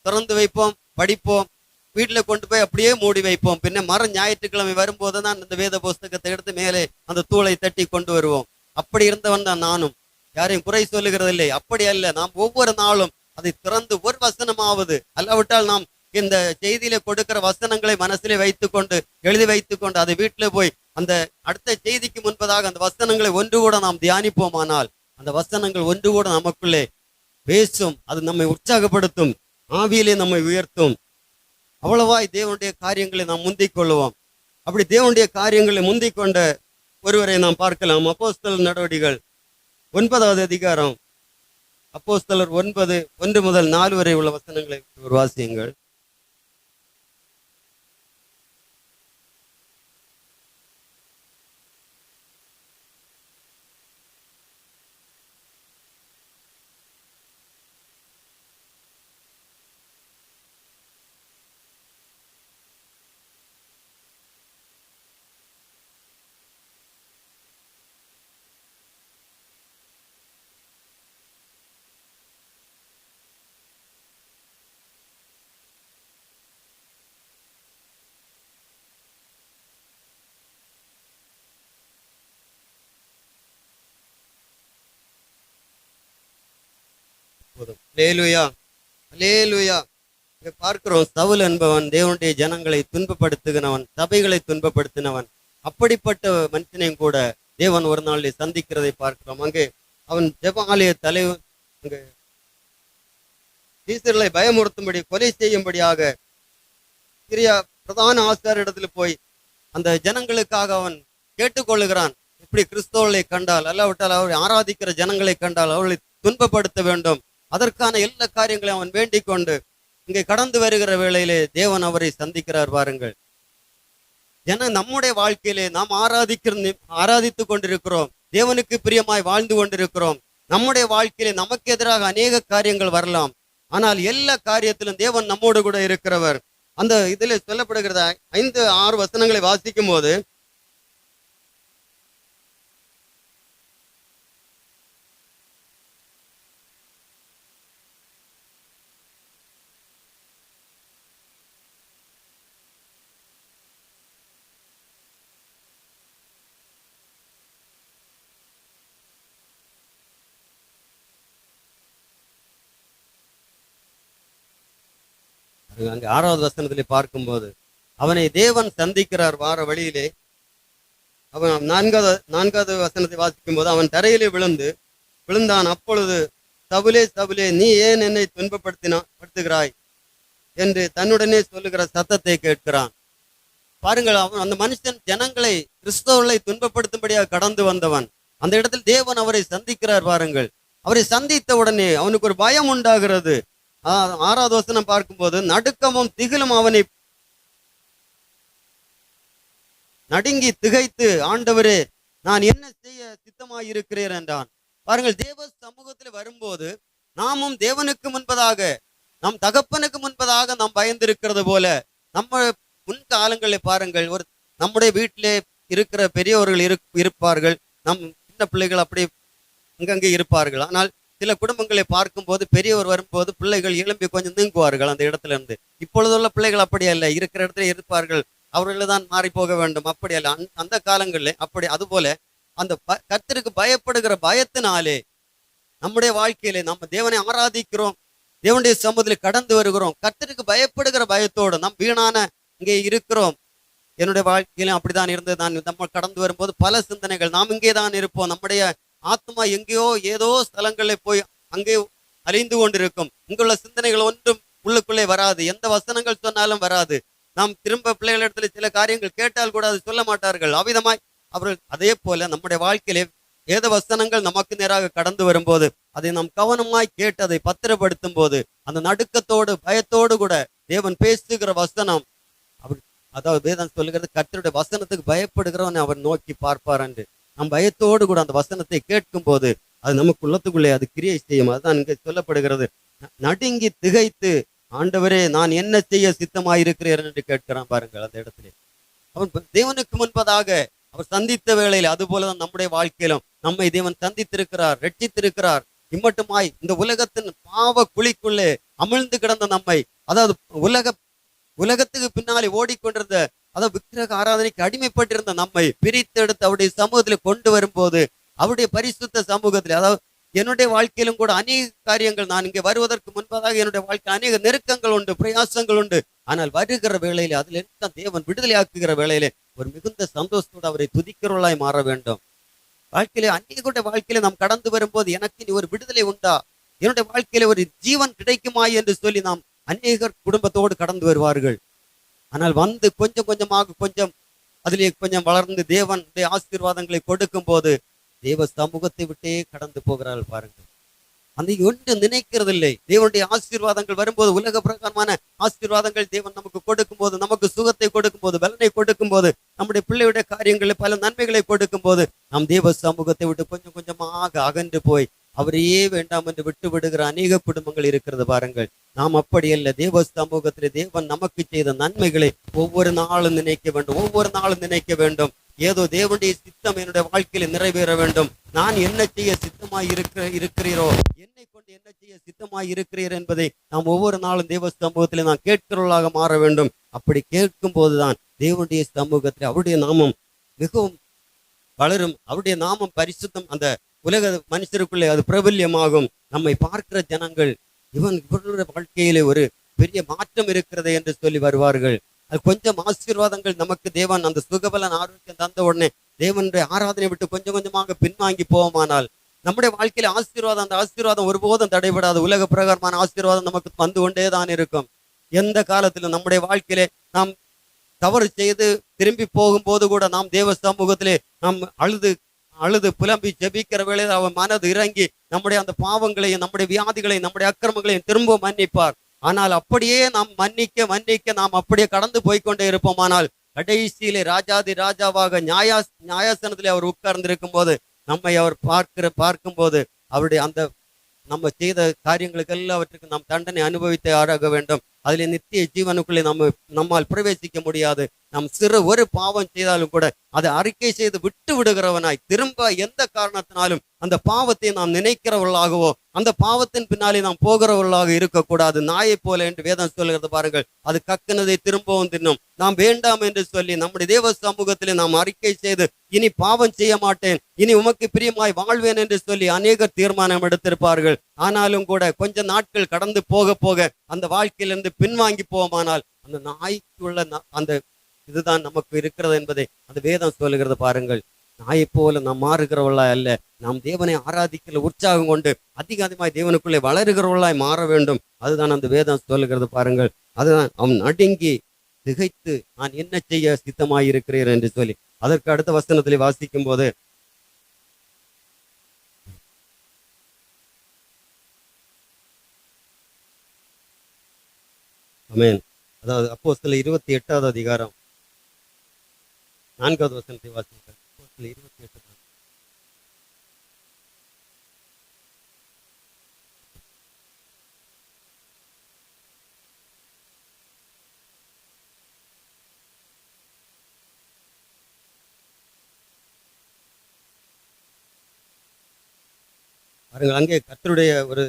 திறந்து வைப்போம், படிப்போம், வீட்டில் கொண்டு போய் அப்படியே மூடி வைப்போம். பின்ன ஞாயிற்றுக்கிழமை வரும்போது தான் அந்த வேத புஸ்தகத்தை எடுத்து மேலே அந்த தூளை தட்டி கொண்டு வருவோம். அப்படி இருந்தவன் தான் நானும். யாரையும் குறை சொல்லுகிறதில்லை. அப்படி அல்ல. நாம் ஒவ்வொரு நாளும் அதை திறந்து ஒரு வசனமாவது, அல்லாவிட்டால் நாம் இந்த செய்தியில கொடுக்கிற வசனங்களை மனசிலே வைத்துக்கொண்டு எழுதி வைத்துக்கொண்டு அதை வீட்டில போய் அந்த அடுத்த செய்திக்கு முன்பதாக அந்த வசனங்களை ஒன்று கூட நாம் தியானிப்போமானால் அந்த வசனங்கள் ஒன்று கூட நமக்குள்ளே பேசும். அது நம்மை உற்சாகப்படுத்தும், ஆவியிலே நம்மை உயர்த்தும். அவ்வளவாய் தேவனுடைய காரியங்களை நாம் முந்திக் கொள்ளுவோம். அப்படி தேவனுடைய காரியங்களை முந்திக் கொண்ட ஒருவரை நாம் பார்க்கலாம். அப்போஸ்தலர் நடவடிக்கைகள் 9வது அதிகாரம், அப்போஸ்தலர் 9:1 முதல் 4 வரை உள்ள வசனங்களை ஒரு வாசியுங்கள். அல்லேலூயா, அல்லேலூயா. பார்க்கிறோம், சவுல் என்பவன் தேவனுடைய ஜனங்களை துன்பப்படுத்துகிறவன், சபைகளை துன்பப்படுத்தினவன். அப்படிப்பட்ட மனுஷனையும் கூட தேவன் ஒரு நாளில் சந்திக்கிறதை பார்க்கிறோம். அங்கே அவன் ஜெப ஆலய தலைவர் அங்கு சீசர்களை பயமுறுத்தும்படி கொலை செய்யும்படியாக சிரியா பிரதான ஆசாரிடத்துல போய் அந்த ஜனங்களுக்காக அவன் கேட்டுக்கொள்ளுகிறான். இப்படி கிறிஸ்தவர்களை கண்டால் அல்லாவிட்டால் அவரை ஆராதிக்கிற ஜனங்களை கண்டால் அவர்களை துன்பப்படுத்த வேண்டும். அதற்கான எல்லா காரியங்களையும் அவன் வேண்டிக் கொண்டு இங்கே கடந்து வருகிற வேளையிலே தேவன் அவரை சந்திக்கிறார். பாருங்கள், நம்முடைய வாழ்க்கையிலே நாம் ஆராதித்து கொண்டிருக்கிறோம், தேவனுக்கு பிரியமாய் வாழ்ந்து கொண்டிருக்கிறோம். நம்முடைய வாழ்க்கையிலே நமக்கு எதிராக அநேக காரியங்கள் வரலாம். ஆனால் எல்லா காரியத்திலும் தேவன் நம்மோடு கூட இருக்கிறவர். அந்த இதில் சொல்லப்படுகிறத 5-6 வசனங்களை வாசிக்கும் போது அங்கே 6வது வசனத்திலே பார்க்கும்போது அவனை தேவன் சந்திக்கிறார் வார வழியிலே. அவன் நான்காவது வசனத்தை வாசிக்கும் போது அவன் தரையிலே விழுந்தான். அப்பொழுது சவுலே சவுலே, நீ ஏன் என்னை துன்பப்படுத்துகிறாய் என்று தன்னுடனே சொல்லுகிற சத்தத்தை கேட்கிறான். பாருங்கள், அவன் அந்த மனுஷன் ஜனங்களை, கிறிஸ்தவர்களை துன்பப்படுத்தும்படியாக கடந்து வந்தவன். அந்த இடத்தில் தேவன் அவரை சந்திக்கிறார். பாருங்கள், அவரை சந்தித்த உடனே அவனுக்கு ஒரு பயம் உண்டாகிறது. 6வது வசனம் பார்க்கும்போது நடுக்கமும் திகிலும் அவனை நடுங்கி திகைத்து, ஆண்டவரே நான் என்ன செய்ய சித்தமாய் இருக்கிறேன் என்றான். பாருங்கள், தேவ சமூகத்தில் வரும்போது நாமும் தேவனுக்கு முன்பதாக, நம் தகப்பனுக்கு முன்பதாக நாம் பயந்திருக்கிறது போல, நம்ம முன்காலங்களில் பாருங்கள், நம்முடைய வீட்டிலே இருக்கிற பெரியவர்கள் இருப்பார்கள், நம் சின்ன பிள்ளைகள் அப்படி அங்கங்கே இருப்பார்கள். ஆனால் சில குடும்பங்களை பார்க்கும்போது பெரியவர் வரும்போது பிள்ளைகள் எழும்பி கொஞ்சம் நீங்குவார்கள் அந்த இடத்துல இருந்து. இப்பொழுதுள்ள பிள்ளைகள் அப்படி அல்ல, இருக்கிற இடத்துல இருப்பார்கள், அவர்கள் தான் மாறி போக வேண்டும், அப்படி அல்ல. அந்த காலங்களில் அப்படி. அதுபோல அந்த கர்த்தருக்கு பயப்படுகிற பயத்தினாலே நம்முடைய வாழ்க்கையிலே நம்ம தேவனை ஆராதிக்கிறோம், தேவனுடைய சமூகத்தில் கடந்து வருகிறோம். கர்த்தருக்கு பயப்படுகிற பயத்தோடு நம் வீணான இங்கே இருக்கிறோம். என்னுடைய வாழ்க்கையிலும் அப்படிதான் இருந்தது. நம்ம கடந்து வரும்போது பல சிந்தனைகள், நாம் இங்கே தான் இருப்போம், நம்முடைய ஆத்மா எங்கேயோ ஏதோ ஸ்தலங்களில் போய் அங்கே அழிந்து கொண்டிருக்கும். இங்குள்ள சிந்தனைகள் ஒன்றும் உள்ளுக்குள்ளே வராது, எந்த வசனங்கள் சொன்னாலும் வராது. நாம் திரும்ப பிள்ளைகளிடத்துல சில காரியங்கள் கேட்டால் கூட அது சொல்ல மாட்டார்கள். அவ்விதமாய் அவர்கள். அதே போல நம்முடைய வாழ்க்கையிலே வேத வசனங்கள் நமக்கு நேராக கடந்து வரும்போது அதை நாம் கவனமாய் கேட்டு அதை பத்திரப்படுத்தும் போது அந்த நடுக்கத்தோடு பயத்தோடு கூட தேவன் பேசுகிற வசனம், அதாவது வேதம் சொல்லுகிறது, கர்த்தருடைய வசனத்துக்கு பயப்படுகிறவன் அவர் நோக்கி பார்ப்பார் என்று. நம் பயத்தோடு கூட அந்த வசனத்தை கேட்கும் போது அது நமக்கு உள்ளத்துக்குள்ளே அது கிரியை செய்யும். அதுதான் இங்கே சொல்லப்படுகிறது. நடுங்கி திகைத்து, ஆண்டவரே நான் என்ன செய்ய சித்தமாயிருக்கிறேன் என்று கேட்கிறான். பாருங்கள், அந்த இடத்துல அவன் தேவனுக்கு முன்பதாக அவர் சந்தித்த வேளையில், அதுபோலதான் நம்முடைய வாழ்க்கையிலும் நம்மை தேவன் சந்தித்திருக்கிறார், ரட்சித்திருக்கிறார். இம்மட்டுமாய் இந்த உலகத்தின் பாவ குழிக்குள்ளே அமிழ்ந்து கிடந்த நம்மை, அதாவது உலகத்துக்கு பின்னாலே ஓடிக்கொண்டிருந்த, அதாவது விக்கிரக ஆராதனைக்கு அடிமைப்பட்டிருந்த நம்மை பிரித்தெடுத்து அவருடைய சமூகத்தில் கொண்டு வரும்போது, அவருடைய பரிசுத்த சமூகத்தில், அதாவது என்னுடைய வாழ்க்கையிலும் கூட அநேக காரியங்கள், நான் இங்கே வருவதற்கு முன்பதாக என்னுடைய வாழ்க்கையில் அநேக நெருக்கங்கள் உண்டு, பிரயாசங்கள் உண்டு. ஆனால் வருகிற வேளையிலே அதில் இருக்க தேவன் விடுதலையாக்குகிற வேளையிலே ஒரு மிகுந்த சந்தோஷத்தோடு அவரை துதிக்கிறவர்களாய் மாற வேண்டும். வாழ்க்கையிலே அநேகருடைய வாழ்க்கையில நாம் கடந்து வரும்போது எனக்கு நீ ஒரு விடுதலை உண்டா, என்னுடைய வாழ்க்கையில ஒரு ஜீவன் கிடைக்குமாய் என்று சொல்லி நாம் அநேகர் குடும்பத்தோடு கடந்து வருவார்கள். ஆனால் வந்து கொஞ்சம் கொஞ்சமாக அதிலே கொஞ்சம் வளர்ந்து தேவனுடைய ஆசீர்வாதங்களை கொடுக்கும் போது தேவ சமூகத்தை விட்டே கடந்து போகிறார்கள். பாருங்கள், அந்த ஒன்று நினைக்கிறதில்லை. தேவனுடைய ஆசீர்வாதங்கள் வரும்போது, உலக பிரகாரமான ஆசீர்வாதங்கள் தேவன் நமக்கு கொடுக்கும் போது, நமக்கு சுகத்தை கொடுக்கும் போது, பலனை கொடுக்கும் போது, நம்முடைய பிள்ளையுடைய காரியங்களில் பல நன்மைகளை கொடுக்கும் போது, நாம் தேவ சமூகத்தை விட்டு கொஞ்சம் கொஞ்சமாக அகன்று போய் அவரையே வேண்டாம் என்று விட்டு விடுகிற அநேக குடும்பங்கள் இருக்கிறது. பாருங்கள், நாம் அப்படி அல்ல. தேவ சமூகத்திலே தேவன் நமக்கு செய்த நன்மைகளை ஒவ்வொரு நாளும் நினைக்க வேண்டும். ஏதோ தேவனுடைய சித்தம் என்னுடைய வாழ்க்கையில நிறைவேற வேண்டும், நான் என்ன செய்ய சித்தமாய் இருக்கிறீரோ, என்னை கொண்டு என்ன செய்ய சித்தமாய் இருக்கிறீர் என்பதை நாம் ஒவ்வொரு நாளும் தேவ சமூகத்திலே நாம் கேட்கிறவர்களாக மாற வேண்டும். அப்படி கேட்கும் போதுதான் தேவனுடைய சமூகத்தில் அவருடைய நாமம் மிகவும் வளரும், அவருடைய நாமம் பரிசுத்தம் அந்த உலக மனுஷருக்குள்ளே அது பிரபல்யமாகும். நம்மை பார்க்கிற ஜனங்கள் இவர்களுடைய வாழ்க்கையிலே ஒரு பெரிய மாற்றம் இருக்கிறது என்று சொல்லி வருவார்கள். அது கொஞ்சம் ஆசீர்வாதங்கள் நமக்கு தேவன் அந்த சுகபலன் ஆரோக்கியம் தந்த உடனே தேவனுடைய ஆராதனை விட்டு கொஞ்சம் கொஞ்சமாக பின்வாங்கி போவோமானால் நம்முடைய வாழ்க்கையில அந்த ஆசீர்வாதம் ஒருபோதும் தடைபடாது. உலக பிரகாரமான ஆசீர்வாதம் நமக்கு வந்து கொண்டே தான் இருக்கும். எந்த காலத்திலும் நம்முடைய வாழ்க்கையிலே நாம் தவறு செய்து திரும்பி போகும்போது கூட நாம் தேவ சமூகத்திலே நாம் அழுது புலம்பி ஜெபிக்கிற வேளையில் அவன் மனது இறங்கி நம்முடைய அந்த பாவங்களையும் நம்முடைய வியாதிகளையும் நம்முடைய அக்கிரமங்களையும் திரும்ப மன்னிப்பார். ஆனால் அப்படியே நாம் மன்னிக்க நாம் அப்படியே கடந்து போய்கொண்டே இருப்போமானால் கடைசியிலே ராஜாதி ராஜாவாக நியாயாசனத்திலே அவர் உட்கார்ந்திருக்கும் போது நம்மை அவர் பார்க்கும்போது அவருடைய அந்த நம்ம செய்த காரியங்களுக்கு எல்லாவற்றுக்கும் நாம் தண்டனை அனுபவித்தே ஆக வேண்டும். அதிலே நித்திய ஜீவனுக்குள்ளே நம்மால் பிரவேசிக்க முடியாது. நாம் சிறு ஒரு பாவம் செய்தாலும் கூட அதை அறிக்கை செய்து விட்டு விடுகிறவனாய் திரும்ப எந்த காரணத்தினாலும் அந்த பாவத்தை நாம் நினைக்கிறவர்களாகவோ அந்த பாவத்தின் பின்னாலே நாம் போகிறவர்களாக இருக்கக்கூடாது. நாயை போல என்று வேதம் சொல்கிறது பாருங்கள். அது கக்குனதை திரும்பவும் தின்னும். நாம் வேண்டாம் என்று சொல்லி நம்முடைய தேவ சமூகத்திலே நாம் அறிக்கை செய்து இனி பாவம் செய்ய மாட்டேன், இனி உமக்கு பிரியமாய் வாழ்வேன் என்று சொல்லி அநேகர் தீர்மானம் எடுத்திருப்பார்கள். ஆனாலும் கூட கொஞ்ச நாட்கள் கடந்து போக போக அந்த வாழ்க்கையிலிருந்து பின்வாங்கி போவோமானால் அந்த நாய்க்குள்ள அந்த இதுதான் நமக்கு இருக்கிறது என்பதை அந்த வேதம் சொல்லுகிறது பாருங்கள். நாயை போல நாம் மாறுகிறவர்களா அல்ல, நாம் தேவனை ஆராதிக்கிற உற்சாகம் கொண்டு அதிகமாய் தேவனுக்குள்ளே வளருகிறவர்களாய் மாற வேண்டும். அதுதான் அந்த வேதம் சொல்லுகிறது பாருங்கள். அதுதான் அவன் நடுங்கி திகைத்து நான் என்ன செய்ய சித்தமாய் இருக்கிறேன் என்று சொல்லி அதற்கு அடுத்த வசனத்திலே வாசிக்கும் போது ஆமென். அதாவது அப்போஸ்தலர் 28வது அதிகாரம் 4வது வசனத்தை வாசிங்கள். அப்போஸ்தலர் 28 பாருங்கள். அங்கே கர்த்தருடைய ஒரு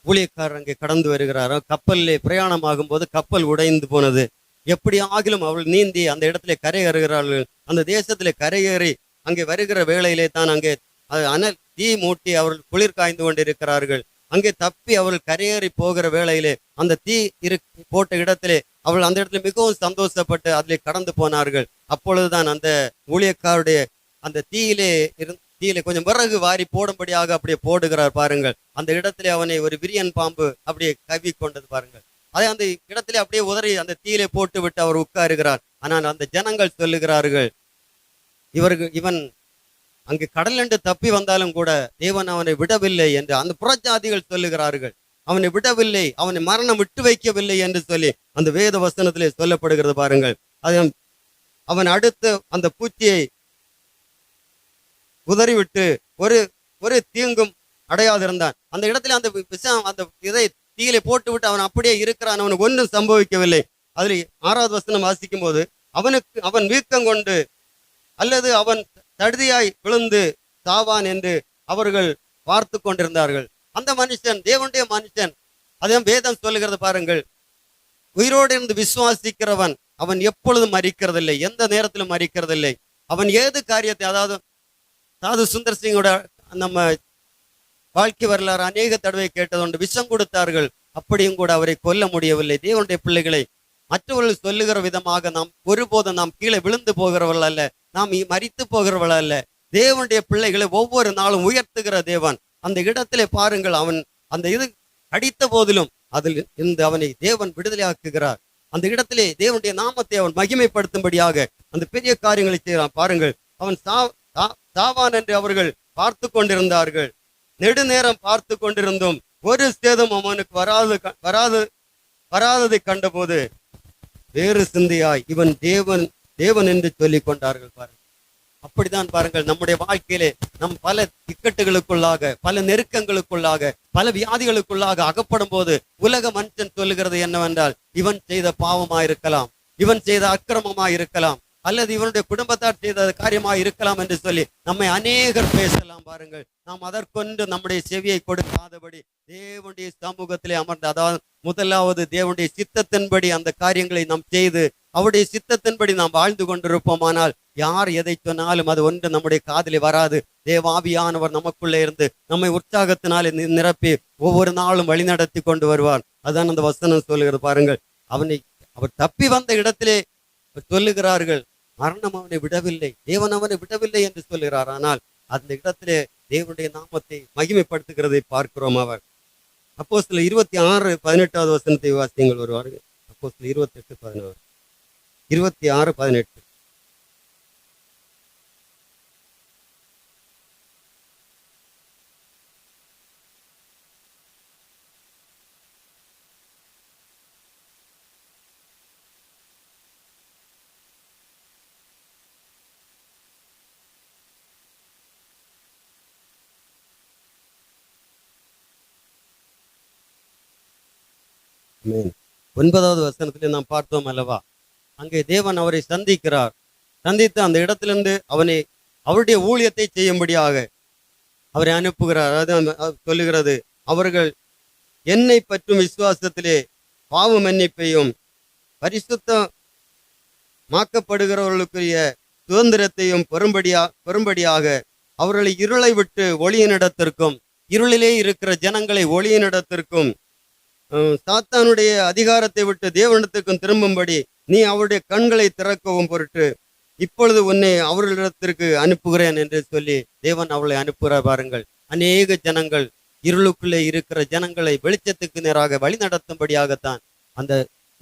ஊழியக்காரர் அங்கே கடந்து வருகிறாரோ, கப்பலிலே பிரயாணமாகும் போது கப்பல் உடைந்து போனது. எப்படி ஆகிலும் அவள் நீந்தி அந்த இடத்துல கரையேறுகிறார்கள். அந்த தேசத்திலே கரையேறி அங்கே வருகிற வேளையிலே தான் அங்கே அனல் தீ மூட்டி அவர்கள் குளிர் காய்ந்து கொண்டிருக்கிறார்கள். அங்கே தப்பி அவர்கள் கரையேறி போகிற வேளையிலே அந்த தீ போட்ட இடத்திலே அவள் அந்த இடத்துல மிகவும் சந்தோஷப்பட்டு அதிலே கடந்து போனார்கள். அப்பொழுதுதான் அந்த ஊழியக்காருடைய அந்த தீயிலே கொஞ்சம் விறகு வாரி போடும்படியாக அப்படியே போடுகிறார் பாருங்கள். அந்த இடத்துல அவனை ஒரு விரியன் பாம்பு அப்படியே கவி கொண்டது பாருங்கள். அதை அந்த இடத்திலே அப்படியே உதறி அந்த தீயிலே போட்டு விட்டு அவர் உட்காருகிறார். ஆனால் அந்த ஜனங்கள் சொல்லுகிறார்கள், இவன் அங்கு கடல் என்று தப்பி வந்தாலும் கூட தேவன் அவனை விடவில்லை என்று அந்த புறஜாதிகள் சொல்லுகிறார்கள். அவனை விடவில்லை, அவனை மரணம் விட்டு வைக்கவில்லை என்று சொல்லி அந்த வேத வசனத்திலே சொல்லப்படுகிறது பாருங்கள். அது அவன் அடுத்து அந்த பூச்சியை உதறிவிட்டு ஒரு தீங்கும் அடையாதிருந்தான். அந்த இடத்துல அந்த விஷம் அந்த இதை தீயிலே போட்டு விட்டு அவன் அப்படியே இருக்கிறான். அவனுக்கு ஒன்றும் சம்பவிக்கவில்லை. அதில் 6வது வசனம் வாசிக்கும் போது அவன் வீக்கம் கொண்டு அல்லது அவன் தடுதியாய் விழுந்து சாவான் என்று அவர்கள் பார்த்து கொண்டிருந்தார்கள். அந்த மனுஷன் தேவனுடைய மனுஷன், அதே வேதம் சொல்லுகிறது பாருங்கள். உயிரோடு இருந்து விசுவாசிக்கிறவன் அவன் எப்பொழுதும் மரிக்கிறதில்லை, எந்த நேரத்திலும் மரிக்கிறதில்லை. அவன் ஏது காரியத்தை அதாவது சுந்தர் சிங்கோட நம்ம வாழ்க்கை வரலாறு அநேக தடவை கேட்டதுண்டு. விஷம் கொடுத்தார்கள், அப்படியும் கூட அவரை கொல்ல முடியவில்லை. தேவனுடைய பிள்ளைகளை மற்றவர்கள் சொல்லுகிற விதமாக நாம் ஒருபோதும் நாம் கீழே விழுந்து போகிறவர்கள் அல்ல, நாம் மரித்து போகிறவர்கள் அல்ல. தேவனுடைய பிள்ளைகளை ஒவ்வொரு நாளும் உயர்த்துகிற தேவன். அந்த இடத்திலே பாருங்கள், அவன் அந்த இது அடித்த போதிலும் அதில் இருந்து அவனை தேவன் விடுதலையாக்குகிறார். அந்த இடத்திலே தேவனுடைய நாமத்தை அவன் மகிமைப்படுத்தும்படியாக அந்த பெரிய காரியங்களை செய்கிறான் பாருங்கள். அவன் சாவான் என்று அவர்கள் பார்த்து கொண்டிருந்தார்கள். நெடுநேரம் பார்த்து கொண்டிருந்தோம், ஒரு சேதம் அவனுக்கு வராததை கண்டபோது வேறு சிந்தையாய் இவன் தேவன் என்று சொல்லிக் கொண்டார்கள் பாருங்கள். அப்படித்தான் பாருங்கள், நம்முடைய வாழ்க்கையிலே நம் பல இக்கட்டுகளுக்குள்ளாக, பல நெருக்கங்களுக்குள்ளாக, பல வியாதிகளுக்குள்ளாக அகப்படும் போது உலக மனுஷன் சொல்லுகிறது என்னவென்றால், இவன் செய்த பாவமாயிருக்கலாம், இவன் செய்த அக்கிரமமாயிருக்கலாம், அல்லது இவனுடைய குடும்பத்தார் செய்த காரியமாக இருக்கலாம் என்று சொல்லி நம்மை அநேகர் பேசலாம் பாருங்கள். நாம் அதற்கொண்டு நம்முடைய செவியை கொடுக்காதபடி தேவனுடைய சமூகத்திலே அமர்ந்து, அதாவது முதலாவது தேவனுடைய சித்தத்தின்படி அந்த காரியங்களை நாம் செய்து அவருடைய சித்தத்தின்படி நாம் வாழ்ந்து கொண்டிருப்போமானால் யார் எதை சொன்னாலும் அது ஒன்று நம்முடைய காதிலே வராது. தேவாவியானவர் நமக்குள்ளே இருந்து நம்மை உற்சாகத்தினாலே நிரப்பி ஒவ்வொரு நாளும் வழிநடத்தி கொண்டு வருவார். அதுதான் அந்த வசனம் சொல்லுகிறது பாருங்கள். அவர் தப்பி வந்த இடத்திலே சொல்லுகிறார்கள், மரணம் அவனை விடவில்லை, தேவன் அவனை விடவில்லை என்று சொல்லுகிறார். ஆனால் அந்த இடத்திலே தேவனுடைய நாமத்தை மகிமைப்படுத்துகிறதை பார்க்கிறோம். அவர் அப்போஸ்தலர் 26:18 வசனத்தை வாசியுங்கள் வருவார்கள். அப்போஸ்தலர் 28:16, 26:18. ஆமென். 9வது வசனத்திலே நாம் பார்த்தோம் அல்லவா, அங்கே தேவன் அவரை சந்திக்கிறார். சந்தித்து அந்த இடத்திலிருந்து அவருடைய ஊழியத்தை செய்யும்படியாக அவரை அனுப்புகிறார். அது சொல்லுகிறது, அவர்கள் என்னை பற்றும் விசுவாசத்திலே பாவ மன்னிப்பையும் பரிசுத்தமாக்கப்படுகிறவர்களுக்குரிய சுதந்திரத்தையும் பெறும்படியாக அவர்களை இருளை விட்டு ஒளியினிடத்திற்கும், இருளிலே இருக்கிற ஜனங்களை ஒளியினிடத்திற்கும், சாத்தானுடைய அதிகாரத்தை விட்டு தேவனிடத்திற்கும் திரும்பும்படி நீ அவருடைய கண்களை திறக்கவும் பொருட்டு இப்பொழுது உன்னை அவர்களிடத்திற்கு அனுப்புகிறேன் என்று சொல்லி தேவன் அவளை அனுப்புகிறார். பாருங்கள், அநேக ஜனங்கள், இருளுக்குள்ளே இருக்கிற ஜனங்களை வெளிச்சத்துக்கு நேராக வழி நடத்தும்படியாகத்தான் அந்த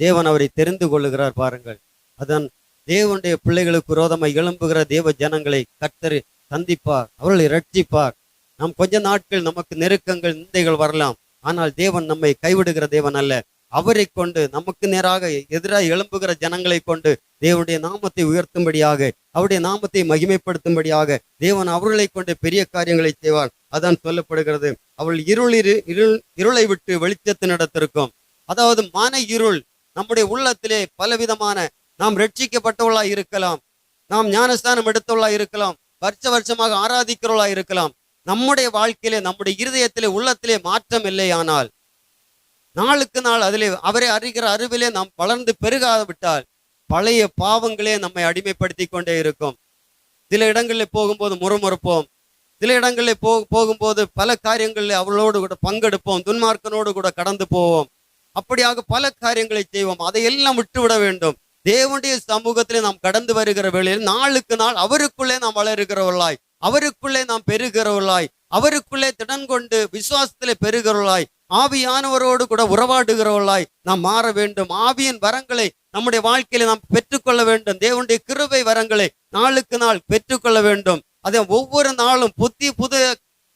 தேவன் அவரை தெரிந்து கொள்ளுகிறார். பாருங்கள், அதான் தேவனுடைய பிள்ளைகளுக்கு விரோதமாக எழும்புகிற தேவ ஜனங்களை கர்த்தர் சந்திப்பார், அவர்களை ரட்சிப்பார். நாம் கொஞ்ச நாட்கள் நமக்கு நெருக்கங்கள், நிந்தைகள் வரலாம், ஆனால் தேவன் நம்மை கைவிடுகிற தேவன் அல்ல. அவரை கொண்டு நமக்கு நேராக எதிராக எழும்புகிற ஜனங்களை கொண்டு தேவனுடைய நாமத்தை உயர்த்தும்படியாக, அவருடைய நாமத்தை மகிமைப்படுத்தும்படியாக தேவன் அவர்களை கொண்டு பெரிய காரியங்களை செய்வார். அதான் சொல்லப்படுகிறது, அவள் இருளை விட்டு வெளிச்சத்தினிடத்திற்கும். அதாவது மன இருள் நம்முடைய உள்ளத்திலே பலவிதமான, நாம் ரட்சிக்கப்பட்டவர்களாக இருக்கலாம், நாம் ஞானஸ்தானம் எடுத்தவர்களாக இருக்கலாம், வருஷமாக ஆராதிக்கிறவர்களாக இருக்கலாம். நம்முடைய வாழ்க்கையிலே, நம்முடைய இருதயத்திலே, உள்ளத்திலே மாற்றம் இல்லை. ஆனால் நாளுக்கு நாள் அதிலே அவரை அறிகிற அறிவிலே நாம் வளர்ந்து பெருகாவிட்டால் பழைய பாவங்களே நம்மை அடிமைப்படுத்தி கொண்டே இருக்கும். சில இடங்களில் போகும்போது முறுமுறுப்போம், சில இடங்களில் போகும்போது பல காரியங்களில் அவர்களோடு கூட பங்கெடுப்போம், துன்மார்க்கனோடு கூட கடந்து போவோம். அப்படியாக பல காரியங்களை செய்வோம். அதையெல்லாம் விட்டுவிட வேண்டும். தேவனுடைய சமூகத்திலே நாம் கடந்து வருகிற வேளையில் நாளுக்கு நாள் அவருக்குள்ளே நாம் வளருகிறவர்களாய், அவருக்குள்ளே நாம் பெருகிறவர்களாய், அவருக்குள்ளே திடன் கொண்டு விசுவாசத்திலே பெருகிறவர்களாய், ஆவியானவரோடு கூட உறவாடுகிறவர்களாய் நாம் மாற வேண்டும். ஆவியின் வரங்களை நம்முடைய வாழ்க்கையில நாம் பெற்றுக்கொள்ள வேண்டும். தேவனுடைய கிருபை வரங்களை நாளுக்கு நாள் பெற்றுக்கொள்ள வேண்டும். அதை ஒவ்வொரு நாளும் புதிய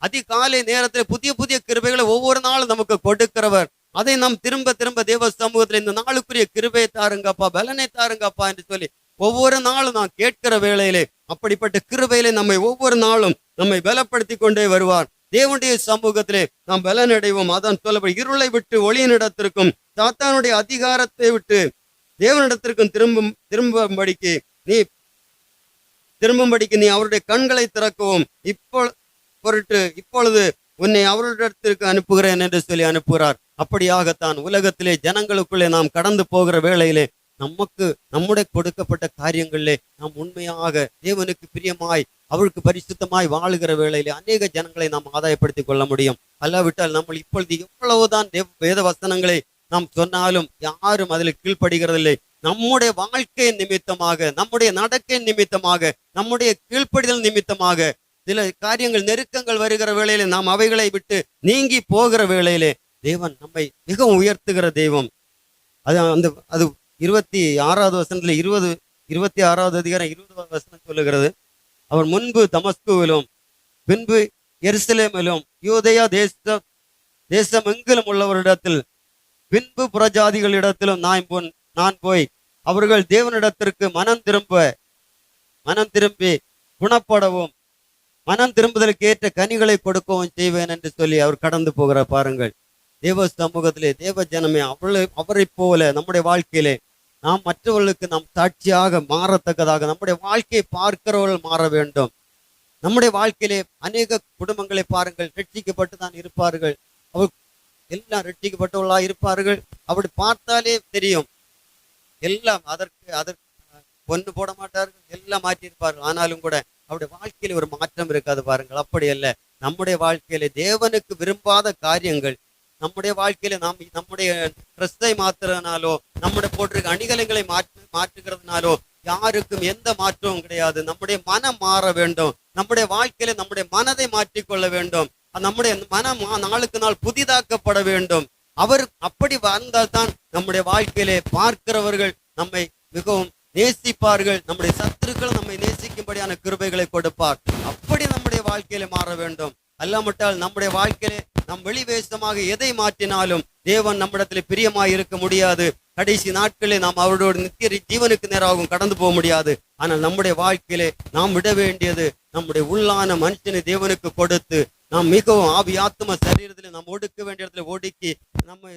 அதிகாலை நேரத்தில் புதிய கிருபைகளை ஒவ்வொரு நாளும் நமக்கு கொடுக்கிறவர். அதை நாம் திரும்ப தேவ சமூகத்தில் இந்த நாளுக்குரிய கிருபையை தாருங்கப்பா, பலனை தாருங்கப்பா என்று சொல்லி ஒவ்வொரு நாளும் நாம் கேட்கிற வேளையிலே அப்படிப்பட்ட கிருபையிலே நம்மை ஒவ்வொரு நாளும் நம்மை பலப்படுத்தி கொண்டே வருவார். தேவனுடைய சமூகத்திலே நாம் பலனடைவோம். அதான் சொல்லப்படும், இருளை விட்டு ஒளியினிடத்திற்கும் சாத்தானுடைய அதிகாரத்தை விட்டு தேவனிடத்திற்கும் திரும்பும்படிக்கு நீ அவருடைய கண்களை திறக்கவும் இப்பொழுது உன்னை அவரிடத்திற்கு அனுப்புகிறேன் என்று சொல்லி அனுப்புகிறார். அப்படியாகத்தான் உலகத்திலே ஜனங்களுக்குள்ளே நாம் கடந்து போகிற வேளையிலே நம்முடைய கொடுக்கப்பட்ட காரியங்களிலே நாம் உண்மையாக தேவனுக்கு பிரியமாய் அவருக்கு பரிசுத்தமாய் வாழுகிற வேளையிலே அநேக ஜனங்களை நாம் ஆதாயப்படுத்திக் கொள்ள முடியும். அல்லாவிட்டால் நம்ம இப்பொழுது எவ்வளவுதான் வேத வசனங்களை நாம் சொன்னாலும் யாரும் அதில் கீழ்ப்படுகிறதில்லை. நம்முடைய வாழ்க்கை நிமித்தமாக, நம்முடைய நடக்கை நிமித்தமாக, நம்முடைய கீழ்ப்படிதல் நிமித்தமாக சில காரியங்கள், நெருக்கங்கள் வருகிற வேளையிலே நாம் அவைகளை விட்டு நீங்கி போகிற வேளையிலே தேவன் நம்மை மிகவும் உயர்த்துகிற தெய்வம். அது 26வது வசனத்துல 26வது அதிகாரம் 20வது வசனம் சொல்லுகிறது, அவர் முன்பு தமஸ்குவிலும் பின்பு எருசலேமிலும் யூதேயா தேசம் எங்கிலும் உள்ளவரிடத்தில் பின்பு புறஜாதிகளிடத்திலும் நான் போய் அவர்கள் தேவனிடத்திற்கு மனம் திரும்பி குணப்படவும் மனம் திரும்புதலுக்கு ஏற்ற கனிகளை கொடுக்கவும் செய்வேன் என்று சொல்லி அவர் கடந்து போகிற. பாருங்கள், தேவ சமூகத்திலே தேவ ஜனமே அவரை போல நம்முடைய வாழ்க்கையிலே நாம் மற்றவர்களுக்கு நாம் சாட்சியாக மாறத்தக்கதாக நம்முடைய வாழ்க்கையை பார்க்கிறவர்கள் மாற வேண்டும். நம்முடைய வாழ்க்கையிலே அநேக குடும்பங்களை பாருங்கள், ரட்சிக்கப்பட்டு தான் இருப்பார்கள், அவர் எல்லாம் ரட்சிக்கப்பட்டவர்களா இருப்பார்கள். அப்படி பார்த்தாலே தெரியும், எல்லாம் அதற்கு பொண்ணு போட மாட்டார்கள், எல்லாம் மாற்றியிருப்பார்கள். ஆனாலும் கூட அவருடைய வாழ்க்கையில ஒரு மாற்றம் இருக்காது. பாருங்கள், அப்படி அல்ல. நம்முடைய வாழ்க்கையில தேவனுக்கு விரும்பாத காரியங்கள் நம்முடைய வாழ்க்கையில நாம் நம்முடைய ட்ரெஸ்ஸை மாத்துறதுனாலோ நம்முடைய போட்டிருக்க அணிகலங்களை மாற்றுகிறதுனாலோ யாருக்கும் எந்த மாற்றமும் கிடையாது. நம்முடைய மனம் மாற வேண்டும். நம்முடைய வாழ்க்கையில நம்முடைய மனதை மாற்றிக்கொள்ள வேண்டும். நம்முடைய மனம் நாளுக்கு நாள் புதிதாக்கப்பட வேண்டும். அவர் அப்படி வந்தால்தான் நம்முடைய வாழ்க்கையிலே பார்க்கிறவர்கள் நம்மை மிகவும் நேசிப்பார்கள். நம்முடைய சத்துருக்கள் நம்மை நேசிக்கும்படியான கிருபைகளை கொடுப்பார். அப்படி நம்முடைய வாழ்க்கையில மாற வேண்டும். அல்லாமட்டால் நம்முடைய வாழ்க்கையிலே நம் வெளிவேசமாக எதை மாற்றினாலும் தேவன் நம்மிடத்தில் பிரியமாய் இருக்க முடியாது. கடைசி நாட்களே நாம் அவரோடு நித்திய ஜீவனுக்கு நேராகவும் கடந்து போக முடியாது. ஆனால் நம்முடைய வாழ்க்கையிலே நாம் விட வேண்டியது நம்முடைய உள்ளான மனுஷனை தேவனுக்கு கொடுத்து நாம் மிகவும் ஆவி ஆத்ம சரீரத்தில் நாம் ஒடுக்க வேண்டிய இடத்துல ஒடுக்கி நம்ம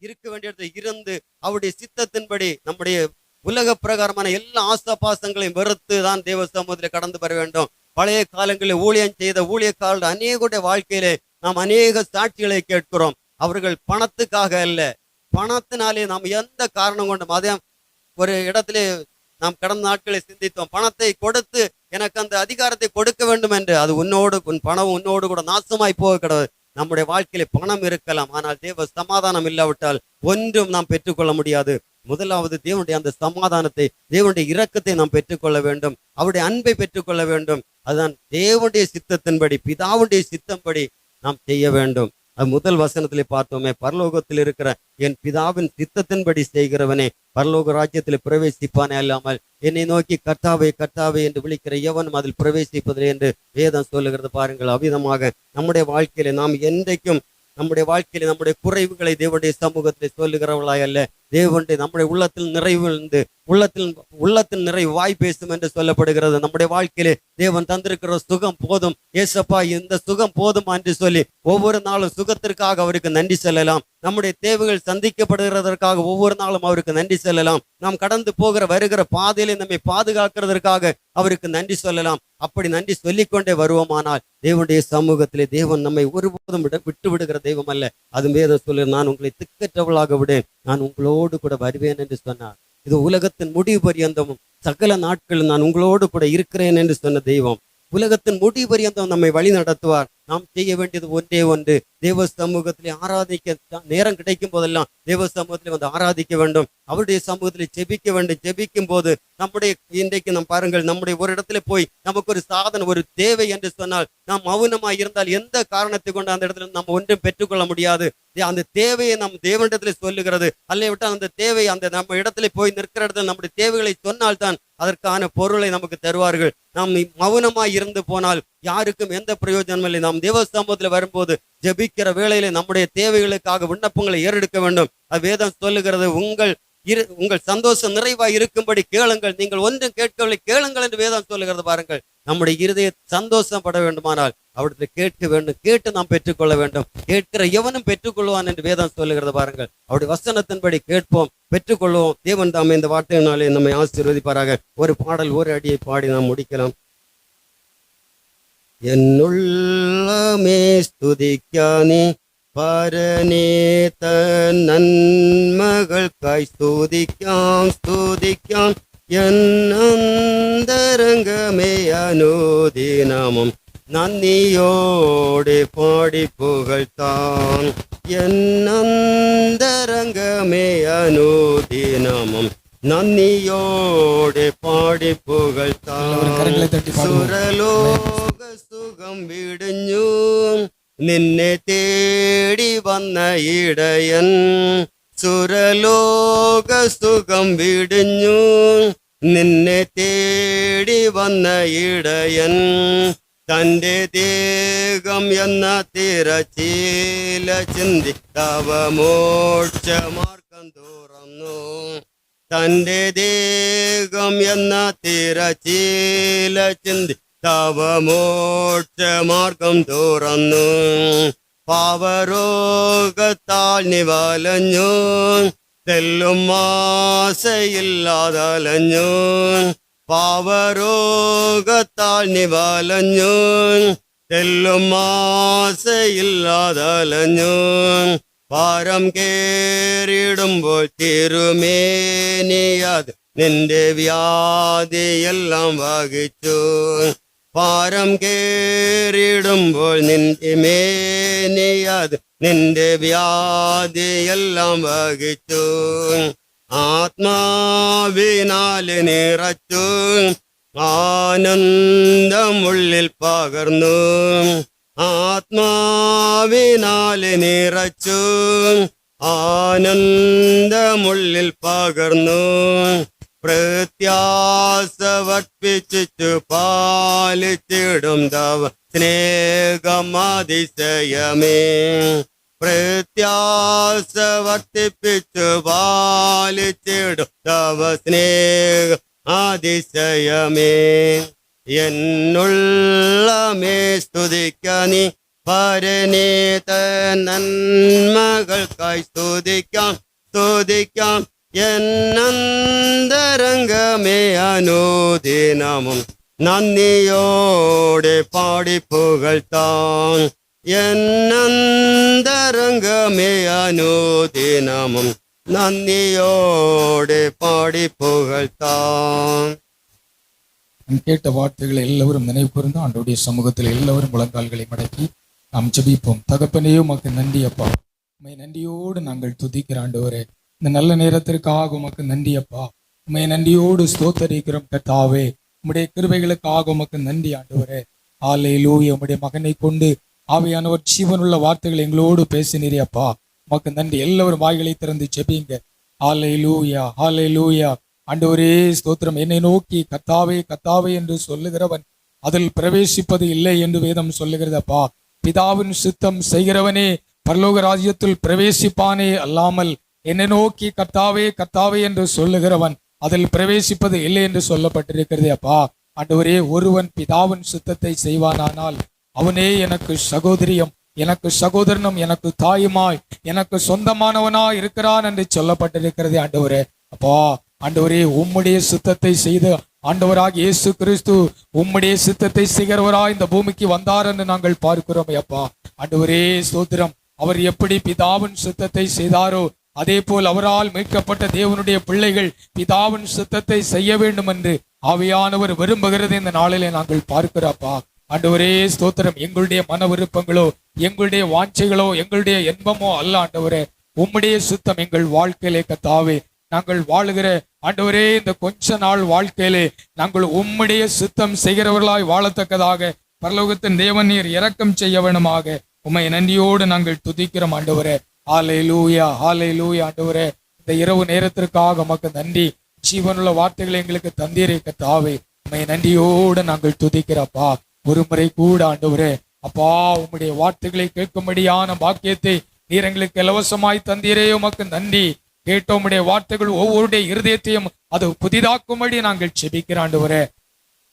இருக்க வேண்டிய இடத்துல இருந்து அவருடைய சித்தத்தின்படி நம்முடைய உலக பிரகாரமான எல்லா ஆசபாசங்களையும் வெறுத்து தான் தேவ சமூகத்தில் கடந்து வர வேண்டும். பழைய காலங்களில் ஊழியம் செய்த ஊழியக்காரர்கள் அநேகருடைய வாழ்க்கையிலே நாம் அநேக சாட்சிகளை கேட்கிறோம். அவர்கள் பணத்துக்காக அல்ல, பணத்தினாலே நாம் எந்த காரணம் கொண்டும் அதே ஒரு இடத்திலே நாம் கடந்த நாட்களை சிந்தித்தோம். பணத்தை கொடுத்து எனக்கு அந்த அதிகாரத்தை கொடுக்க வேண்டும் என்று, அது உன்னோடு உன் பணம் உன்னோடு கூட நாசமாய் போக கிடையாது. நம்முடைய வாழ்க்கையில பணம் இருக்கலாம், ஆனால் தேவ சமாதானம் இல்லாவிட்டால் ஒன்றும் நாம் பெற்றுக்கொள்ள முடியாது. முதலாவது தேவனுடைய அந்த சமாதானத்தை, தேவனுடைய இரக்கத்தை நாம் பெற்றுக்கொள்ள வேண்டும். அவருடைய அன்பை பெற்றுக்கொள்ள வேண்டும். அதுதான் தேவனுடைய சித்தத்தின்படி, பிதாவுடைய சித்தம்படி நாம் செய்ய வேண்டும். அது முதல் வசனத்திலே பார்த்தோமே, பரலோகத்தில் இருக்கிற என் பிதாவின் சித்தத்தின்படி செய்கிறவனே பரலோக ராஜ்யத்தில் பிரவேசிப்பானே அல்லாமல் என்னை நோக்கி கர்த்தாவே கர்த்தாவே என்று விழிக்கிற எவனும் அதில் பிரவேசிப்பதில்லை என்று வேதம் சொல்லுகிறது. பாருங்கள், அவ்விதமாக நம்முடைய வாழ்க்கையில நாம் என்றைக்கும் நம்முடைய வாழ்க்கையில நம்முடைய குறைவுகளை தேவனுடைய சமூகத்தில் சொல்லுகிறவர்களாய் அல்ல, தேவனுடைய நம்முடைய உள்ளத்தில் நிறைவு உள்ளத்தில் நிறைவு வாய் பேசும் என்று சொல்லப்படுகிறது. நம்முடைய வாழ்க்கையிலே தேவன் தந்திருக்கிற சுகம் போதும், ஏசப்பா இந்த சுகம் போதுமா என்று சொல்லி ஒவ்வொரு நாளும் சுகத்திற்காக அவருக்கு நன்றி சொல்லலாம். நம்முடைய தேவைகள் சந்திக்கப்படுகிறதற்காக ஒவ்வொரு நாளும் அவருக்கு நன்றி சொல்லலாம். நாம் கடந்து போகிற வருகிற பாதையிலே நம்மை பாதுகாக்கிறதற்காக அவருக்கு நன்றி சொல்லலாம். அப்படி நன்றி சொல்லிக்கொண்டே வருவோமானால் தேவனுடைய சமூகத்திலே தேவன் நம்மை ஒருபோதும் விட்டு விடுகிற தெய்வம் அல்ல. அது வேதம் சொல்லு, நான் உங்களை திக்கற்றவளாக விடேன், நான் உங்களோடு கூட வருவேன் என்று சொன்னார். இது உலகத்தின் முடிவு பரியந்தமும் சகல நாட்களும் நான் உங்களோடு கூட இருக்கிறேன் என்று சொன்ன தெய்வம். உலகத்தின் முடிவு பரியந்தம் நம்மை வழி நடத்துவார். நாம் செய்ய வேண்டியது ஒன்றே ஒன்று, தேவ சமூகத்திலே ஆராதிக்க நேரம் கிடைக்கும் போதெல்லாம் தேவ சமூகத்திலே வந்து ஆராதிக்க வேண்டும். அவருடைய சமூகத்திலே ஜெபிக்க வேண்டும். ஜெபிக்கும் போது நம்முடைய இன்றைக்கு நாம் பாருங்கள், நம்முடைய ஒரு இடத்துல போய் நமக்கு ஒரு சாதனை ஒரு தேவை என்று சொன்னால் நாம் மௌனமாய் இருந்தால் எந்த காரணத்தை கொண்டு அந்த இடத்துல நம்ம ஒன்றும் பெற்றுக்கொள்ள முடியாது. அந்த தேவையை நம் தேவனிடத்துல சொல்லுகிறது. அல்ல விட்டால் அந்த தேவை அந்த நம்ம இடத்துல போய் நிற்கிற இடத்துல நம்முடைய தேவைகளை சொன்னால்தான் அதற்கான பொருளை நமக்கு தருவார்கள். நாம் மௌனமாய் இருந்து போனால் யாருக்கும் எந்த பிரயோஜனமும் இல்லை. நாம் தேவ சமூகத்தில் வரும்போது ஜெபிக்கிற வேளையிலே நம்முடைய தேவைகளுக்காக விண்ணப்பங்களை ஏறெடுக்க வேண்டும். அது வேதம் சொல்லுகிறது, உங்கள் சந்தோஷம் நிறைவாய் இருக்கும்படி கேளுங்கள், நீங்கள் ஒன்றும் கேட்கவில்லை கேளுங்கள் என்று வேதம் சொல்லுகிறது. பாருங்கள், நம்முடைய இருதய சந்தோஷப்பட வேண்டுமானால் அவரிடத்தில் கேட்க வேண்டும். கேட்டு நாம் பெற்றுக்கொள்ள வேண்டும். கேட்கிற எவனும் பெற்றுக்கொள்வான் என்று வேதம் சொல்லுகிறது. பாருங்கள், அவருடைய வசனத்தின்படி கேட்போம், பெற்றுக்கொள்வோம். தேவன் தாமே இந்த வார்த்தையினாலே நம்மை ஆசீர்வதிப்பாராக. ஒரு பாடல் ஒரு அடியை பாடி நாம் முடிக்கலாம். என்னுள்ளமே ஸ்துதிக்கானே பரனே தன் நன்மகள்காய் ஸ்துதிக்காம் ஸ்துதிக்காம் என் அந்தரங்கமே அனுதினமும் நன்னியோடு பாடி புகழ்த்தான். என் அந்தரங்கமே அனுதினமும் நன்னியோடு பாடி புகழ்த்தான். സുരലോക സുഖം വിടിഞ്ഞു നിന്നെ തേടി വന്ന ഇടയൻ. സുരലോക സുഖം വിടിഞ്ഞു നിന്നെ തേടി വന്ന ഇടയൻ. തൻ്റെ ദേഹം എന്ന തിരച്ചീല ചിന്തി തവ മോക്ഷമാർഗം തുറന്നു. തൻ്റെ ദേഹം എന്ന തിരച്ചീല ചിന്തി തവ മോക്ഷമാർഗം തുറന്നു. പാവരോഗത്താൽ നിവലഞ്ഞു തെല്ലും ആശയില്ലാതലഞ്ഞു. പാവരോഗത്താൽ നിവലഞ്ഞു തെല്ലും ആശയില്ലാതലഞ്ഞു. പാരം കേറിടുമ്പോൾ തിരുമേനിയത് നിന്റെ വ്യാധിയെല്ലാം വഹിച്ചു. പാരം കേറിടുമ്പോൾ നിന്റെ മേനിയത് നിന്റെ വ്യാധിയെല്ലാം വഹിച്ചു. ആത്മാവിനാൽ നിറച്ചു ആനന്ദമുള്ളിൽ പകർന്നു. ആത്മാവിനാൽ നിറച്ചു ആനന്ദമുള്ളിൽ പകർന്നു. പ്രത്യാശ വർപ്പിച്ചു പാലിച്ചിടും തവ സ്നേഹമതിശയമേ. പ്രത്യാശ വർദ്ധിപ്പിച്ചു പാലിച്ചിടും തവ സ്നേഹ അതിശയമേ. എന്നുള്ളമേ സ്തുതിക്ക നീ പരനേ തൻ നന്മകൾക്കായി സ്തുതിക്കാം സ്തുതിക്കാം என் அந்தரங்கமே அனுதினமும் நன்னியோடு பாடி புகழ்த்தான். என் அந்தரங்கமே அனுதினமும் நன்னியோடு பாடி புகழ்த்தான். கேட்ட வார்த்தைகளை எல்லோரும் நினைவு கூர்ந்து ஆண்டவருடைய சமூகத்தில் எல்லோரும் முழங்கால்களை மடக்கி நாம் ஜெபிப்போம். தகப்பனே, உமக்கு நன்றி அப்பா. உம்மை நன்றியோடு நாங்கள் துதிக்கிற ஆண்டவரே, இந்த நல்ல நேரத்திற்காக உமக்கு நன்றி அப்பா. உம்மை நன்றியோடு ஸ்தோத்தரிக்கிறோம் கர்த்தாவே. உம்முடைய கிருபைகளுக்காக உமக்கு நன்றி ஆண்டவரே. ஹல்லேலூயா. உம்முடைய மகனை கொண்டு ஆவியானவர் ஜீவனுள்ள வார்த்தைகள் எங்களோடு பேசினீரே அப்பா. உமக்கு நன்றி. எல்லோரும் வாய்களை திறந்து ஜெபிங்க. ஹல்லேலூயா, ஹல்லேலூயா. ஆண்டவரே ஸ்தோத்திரம். என்னை நோக்கி கர்த்தாவே கர்த்தாவே என்று சொல்லுகிறவன் அதில் பிரவேசிப்பது இல்லை என்று வேதம் சொல்லுகிறதப்பா. பிதாவின் சித்தம் செய்கிறவனே பரலோக ராஜ்யத்தில் பிரவேசிப்பானே அல்லாமல் என்னை நோக்கி கர்த்தாவே கர்த்தாவே என்று சொல்லுகிறவன் அதில் பிரவேசிப்பது இல்லை என்று சொல்லப்பட்டிருக்கிறதே அப்பா. ஆண்டவரே, ஒருவன் பிதாவின் சித்தத்தை செய்வானானால் அவனே எனக்கு சகோதரியம், எனக்கு சகோதரனும், எனக்கு தாயுமாய், எனக்கு சொந்தமானவனாய் இருக்கிறான் என்று சொல்லப்பட்டிருக்கிறதே ஆண்டவரே. அப்பா ஆண்டவரே, உம்முடைய சித்தத்தை செய்த ஆண்டவராக இயேசு கிறிஸ்து உம்முடைய சித்தத்தை செய்கிறவராய் இந்த பூமிக்கு வந்தார் என்று நாங்கள் பார்க்கிறோம் அப்பா. ஆண்டவரே ஸ்தோத்திரம். அவர் எப்படி பிதாவின் சித்தத்தை செய்தாரோ அதே போல் அவரால் மீட்கப்பட்ட தேவனுடைய பிள்ளைகள் பிதாவின் சித்தத்தை செய்ய வேண்டும் என்று ஆவியானவர் விரும்புகிறது இந்த நாளிலே நாங்கள் பார்க்கிறோப்பா. ஆண்டவரே ஸ்தோத்திரம். எங்களுடைய மன விருப்பங்களோ எங்களுடைய வாஞ்சைகளோ எங்களுடைய இன்பமோ அல்ல ஆண்டவரே. உம்முடைய சித்தம் எங்கள் வாழ்க்கையிலே கர்த்தாவே நாங்கள் வாழுகிற ஆண்டவரே இந்த கொஞ்ச நாள் வாழ்க்கையிலே நாங்கள் உம்முடைய சித்தம் செய்கிறவர்களாய் வாழத்தக்கதாக பரலோகத்தின் தேவன் நீர் இரக்கம் செய்ய வேணுமாக உம்மை நன்றியோடு நாங்கள் துதிக்கிறோம் ஆண்டவரே. ஹல்லேலூயா, ஹல்லேலூயா. ஆண்டவரே, இந்த இரவு நேரத்திற்காக உமக்கு நன்றி. ஜீவனுள்ள வார்த்தைகளை எங்களுக்கு தந்தீரே கர்த்தாவே. உம்மை நன்றியோடு நாங்கள் துதிக்கிறப்பா. ஒரு முறை கூட ஆண்டவரே அப்பா உம்முடைய வார்த்தைகளை கேட்கும்படியான பாக்கியத்தை நீர் எங்களுக்கு இலவசமாய் தந்தீரே. உமக்கு நன்றி. கேட்டோமுடைய வார்த்தைகள் ஒவ்வொருடைய இருதயத்தையும் அது புதிதாக்கும்படி நாங்கள் செபிக்கிற ஆண்டவரே.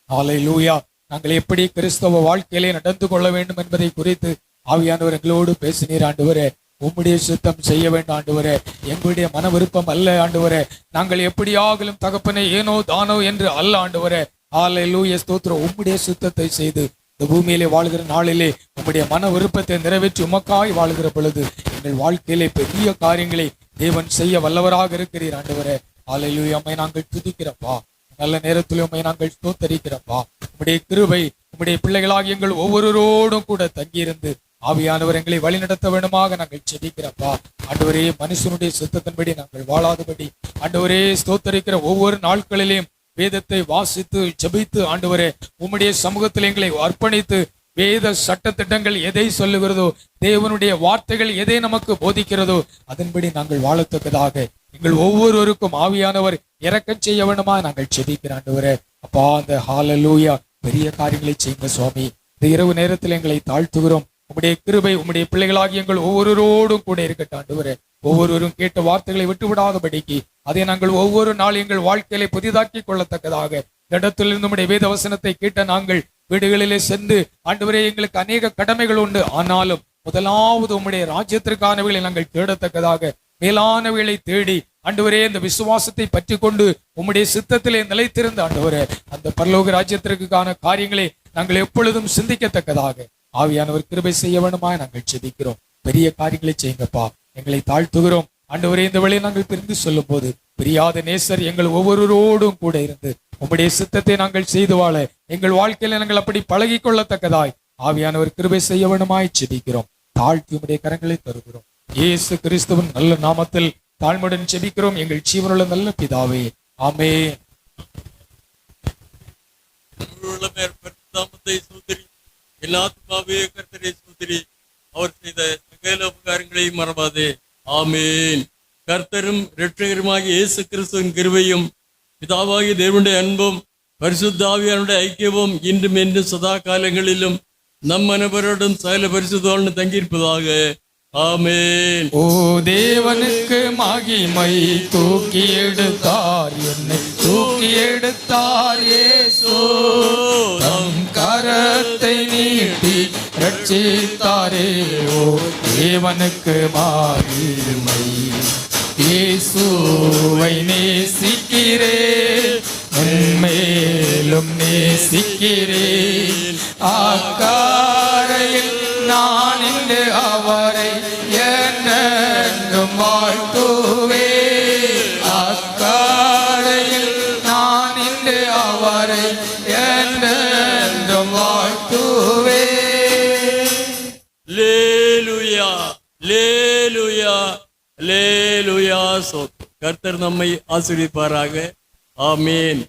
ஹல்லேலூயா. நாங்கள் எப்படி கிறிஸ்தவ வாழ்க்கையிலே நடந்து கொள்ள வேண்டும் என்பதை குறித்து ஆவியானவர் எங்களோடு பேசினீர் ஆண்டவரே. உம்முடைய சித்தம் செய்ய வேண்டும் ஆண்டவரே. எங்களுடைய மன விருப்பம் அல்ல ஆண்டவரே. நாங்கள் எப்படியாகலும் தகப்பனே ஏனோ தானோ என்று அல்ல ஆண்டவரே. ஹல்லேலூயா ஸ்தோத்திரம். உம்முடைய சித்தத்தை செய்து இந்த பூமியிலே வாழ்கிற நாளிலே உம்முடைய மன விருப்பத்தை நிறைவேற்றி உமக்காய் வாழ்கிற பொழுது எங்கள் வாழ்க்கையிலே பெரிய காரியங்களை தேவன் செய்ய வல்லவராக இருக்கிறீர் ஆண்டவரே. ஹல்லேலூயா. உம்மை நாங்கள் துதிக்கிறப்பா. நல்ல நேரத்தில் உம்மை நாங்கள் ஸ்தோத்தரிக்கிறப்பா. உம்முடைய கிருபை உம்முடைய பிள்ளைகளாக எங்கள் ஒவ்வொருவரோடும் கூட தங்கியிருந்து ஆவியானவர் எங்களை வழிநடத்த வேண்டுமாக நாங்கள் செபிக்கிறப்பா. ஆண்டவரே, மனுஷனுடைய சித்தத்தின்படி நாங்கள் வாழாதபடி ஆண்டவரே ஸ்தோத்தரிக்கிற ஒவ்வொரு நாட்களிலேயும் வேதத்தை வாசித்து ஜெபித்து ஆண்டவரே உம்முடைய சமூகத்தில் எங்களை அர்ப்பணித்து வேத சட்ட திட்டங்கள் எதை சொல்லுகிறதோ தேவனுடைய வார்த்தைகள் எதை நமக்கு போதிக்கிறதோ அதன்படி நாங்கள் வாழத்தக்கதாக எங்கள் ஒவ்வொருவருக்கும் ஆவியானவர் இரக்கம் செய்ய வேண்டுமா நாங்கள் செபிக்கிற ஆண்டவரே. அப்பா அந்த ஹல்லேலூயா பெரிய காரியங்களை செய்யுங்க சுவாமி. இந்த இரவு நேரத்தில் எங்களை தாழ்த்துகிறோம். உம்முடைய கிருபை உம்முடைய பிள்ளைகளாகி எங்கள் ஒவ்வொருவரோடும் கூட இருக்கட்டும் ஆண்டவரே. ஒவ்வொருவரும் கேட்ட வார்த்தைகளை விட்டு விடாதபடிக்கு அதை நாங்கள் ஒவ்வொரு நாள் எங்கள் வாழ்க்கையில புதிதாக்கி கொள்ளத்தக்கதாக இடத்திலிருந்து உம்முடைய வேத வசனத்தை கேட்ட நாங்கள் வீடுகளிலே சென்று ஆண்டவரே எங்களுக்கு அநேக கடமைகள் உண்டு. ஆனாலும் முதலாவது உம்முடைய ராஜ்யத்திற்கானவைகளை நாங்கள் தேடத்தக்கதாக மேலானவைகளை தேடி ஆண்டவரே இந்த விசுவாசத்தை பற்றி கொண்டு உம்முடைய சித்தத்திலே நிலைத்திருந்த ஆண்டவரே அந்த பரலோக ராஜ்யத்திற்கான காரியங்களை நாங்கள் எப்பொழுதும் சிந்திக்கத்தக்கதாக ஆவியானவர் கிருபை செய்ய வேண்டுமா நாங்கள் செபிக்கிறோம். பெரிய காரியங்களை செய்யுங்கப்பா. எங்களை தாழ்த்துகிறோம் ஆண்டவரே. இந்த வேளையை நாங்கள் பிரிந்து சொல்லும் போது பிரியாத நேசர் எங்கள் ஒவ்வொருவரோடும் கூட இருந்து உம்முடைய சித்தத்தை நாங்கள் செய்து வாழ எங்கள் வாழ்க்கையில நாங்கள் அப்படி பழகி கொள்ளத்தக்கதாய் ஆவியானவர் கிருபை செய்ய வேண்டுமாய் செபிக்கிறோம். தாழ்த்தி உம்முடைய கரங்களை தருகிறோம். இயேசு கிறிஸ்துவின் நல்ல நாமத்தில் தாழ்மையுடன் செபிக்கிறோம் எங்கள் ஜீவனுள்ள நல்ல பிதாவே. ஆமென். அவர் செய்த சகல உபகாரங்களையும் மறவாதே. ஆமென். கர்த்தரும் இரட்சகருமாகிய இயேசு கிறிஸ்துவின் கிருபையும் பிதாவாகிய தேவனுடைய அன்பும் பரிசுத்த ஆவியானுடைய ஐக்கியமும் இன்றும் என்றும் சதா காலங்களிலும் நம் அனைவரோடும் சகல பரிசுத்தோடு தங்கியிருப்பதாக. ஆமென். ஓ தேவனுக்கு மகிமை. தூக்கி எடுத்தார் என்னை தூக்கி எடுத்தார் இயேசு. தம் கரத்தை நீட்டி ரட்சித்தாரே. ஓ தேவனுக்கு மகிமை. இயேசுவை நேசிக்கிறேன், உன்மேலும் நேசிக்கிறேன். அக்காரையில் நான் இன்று அவரை என்னென்றும் வாழ்த்துவேன். அக்காரையில் நான் இன்று அவரை என்னென்றும் வாழ்த்துவேன். லேலுயா லேலுயா லேலுயா. கர்த்தர் நம்மை ஆசீர்வதிப்பாராக. ஆமேன்.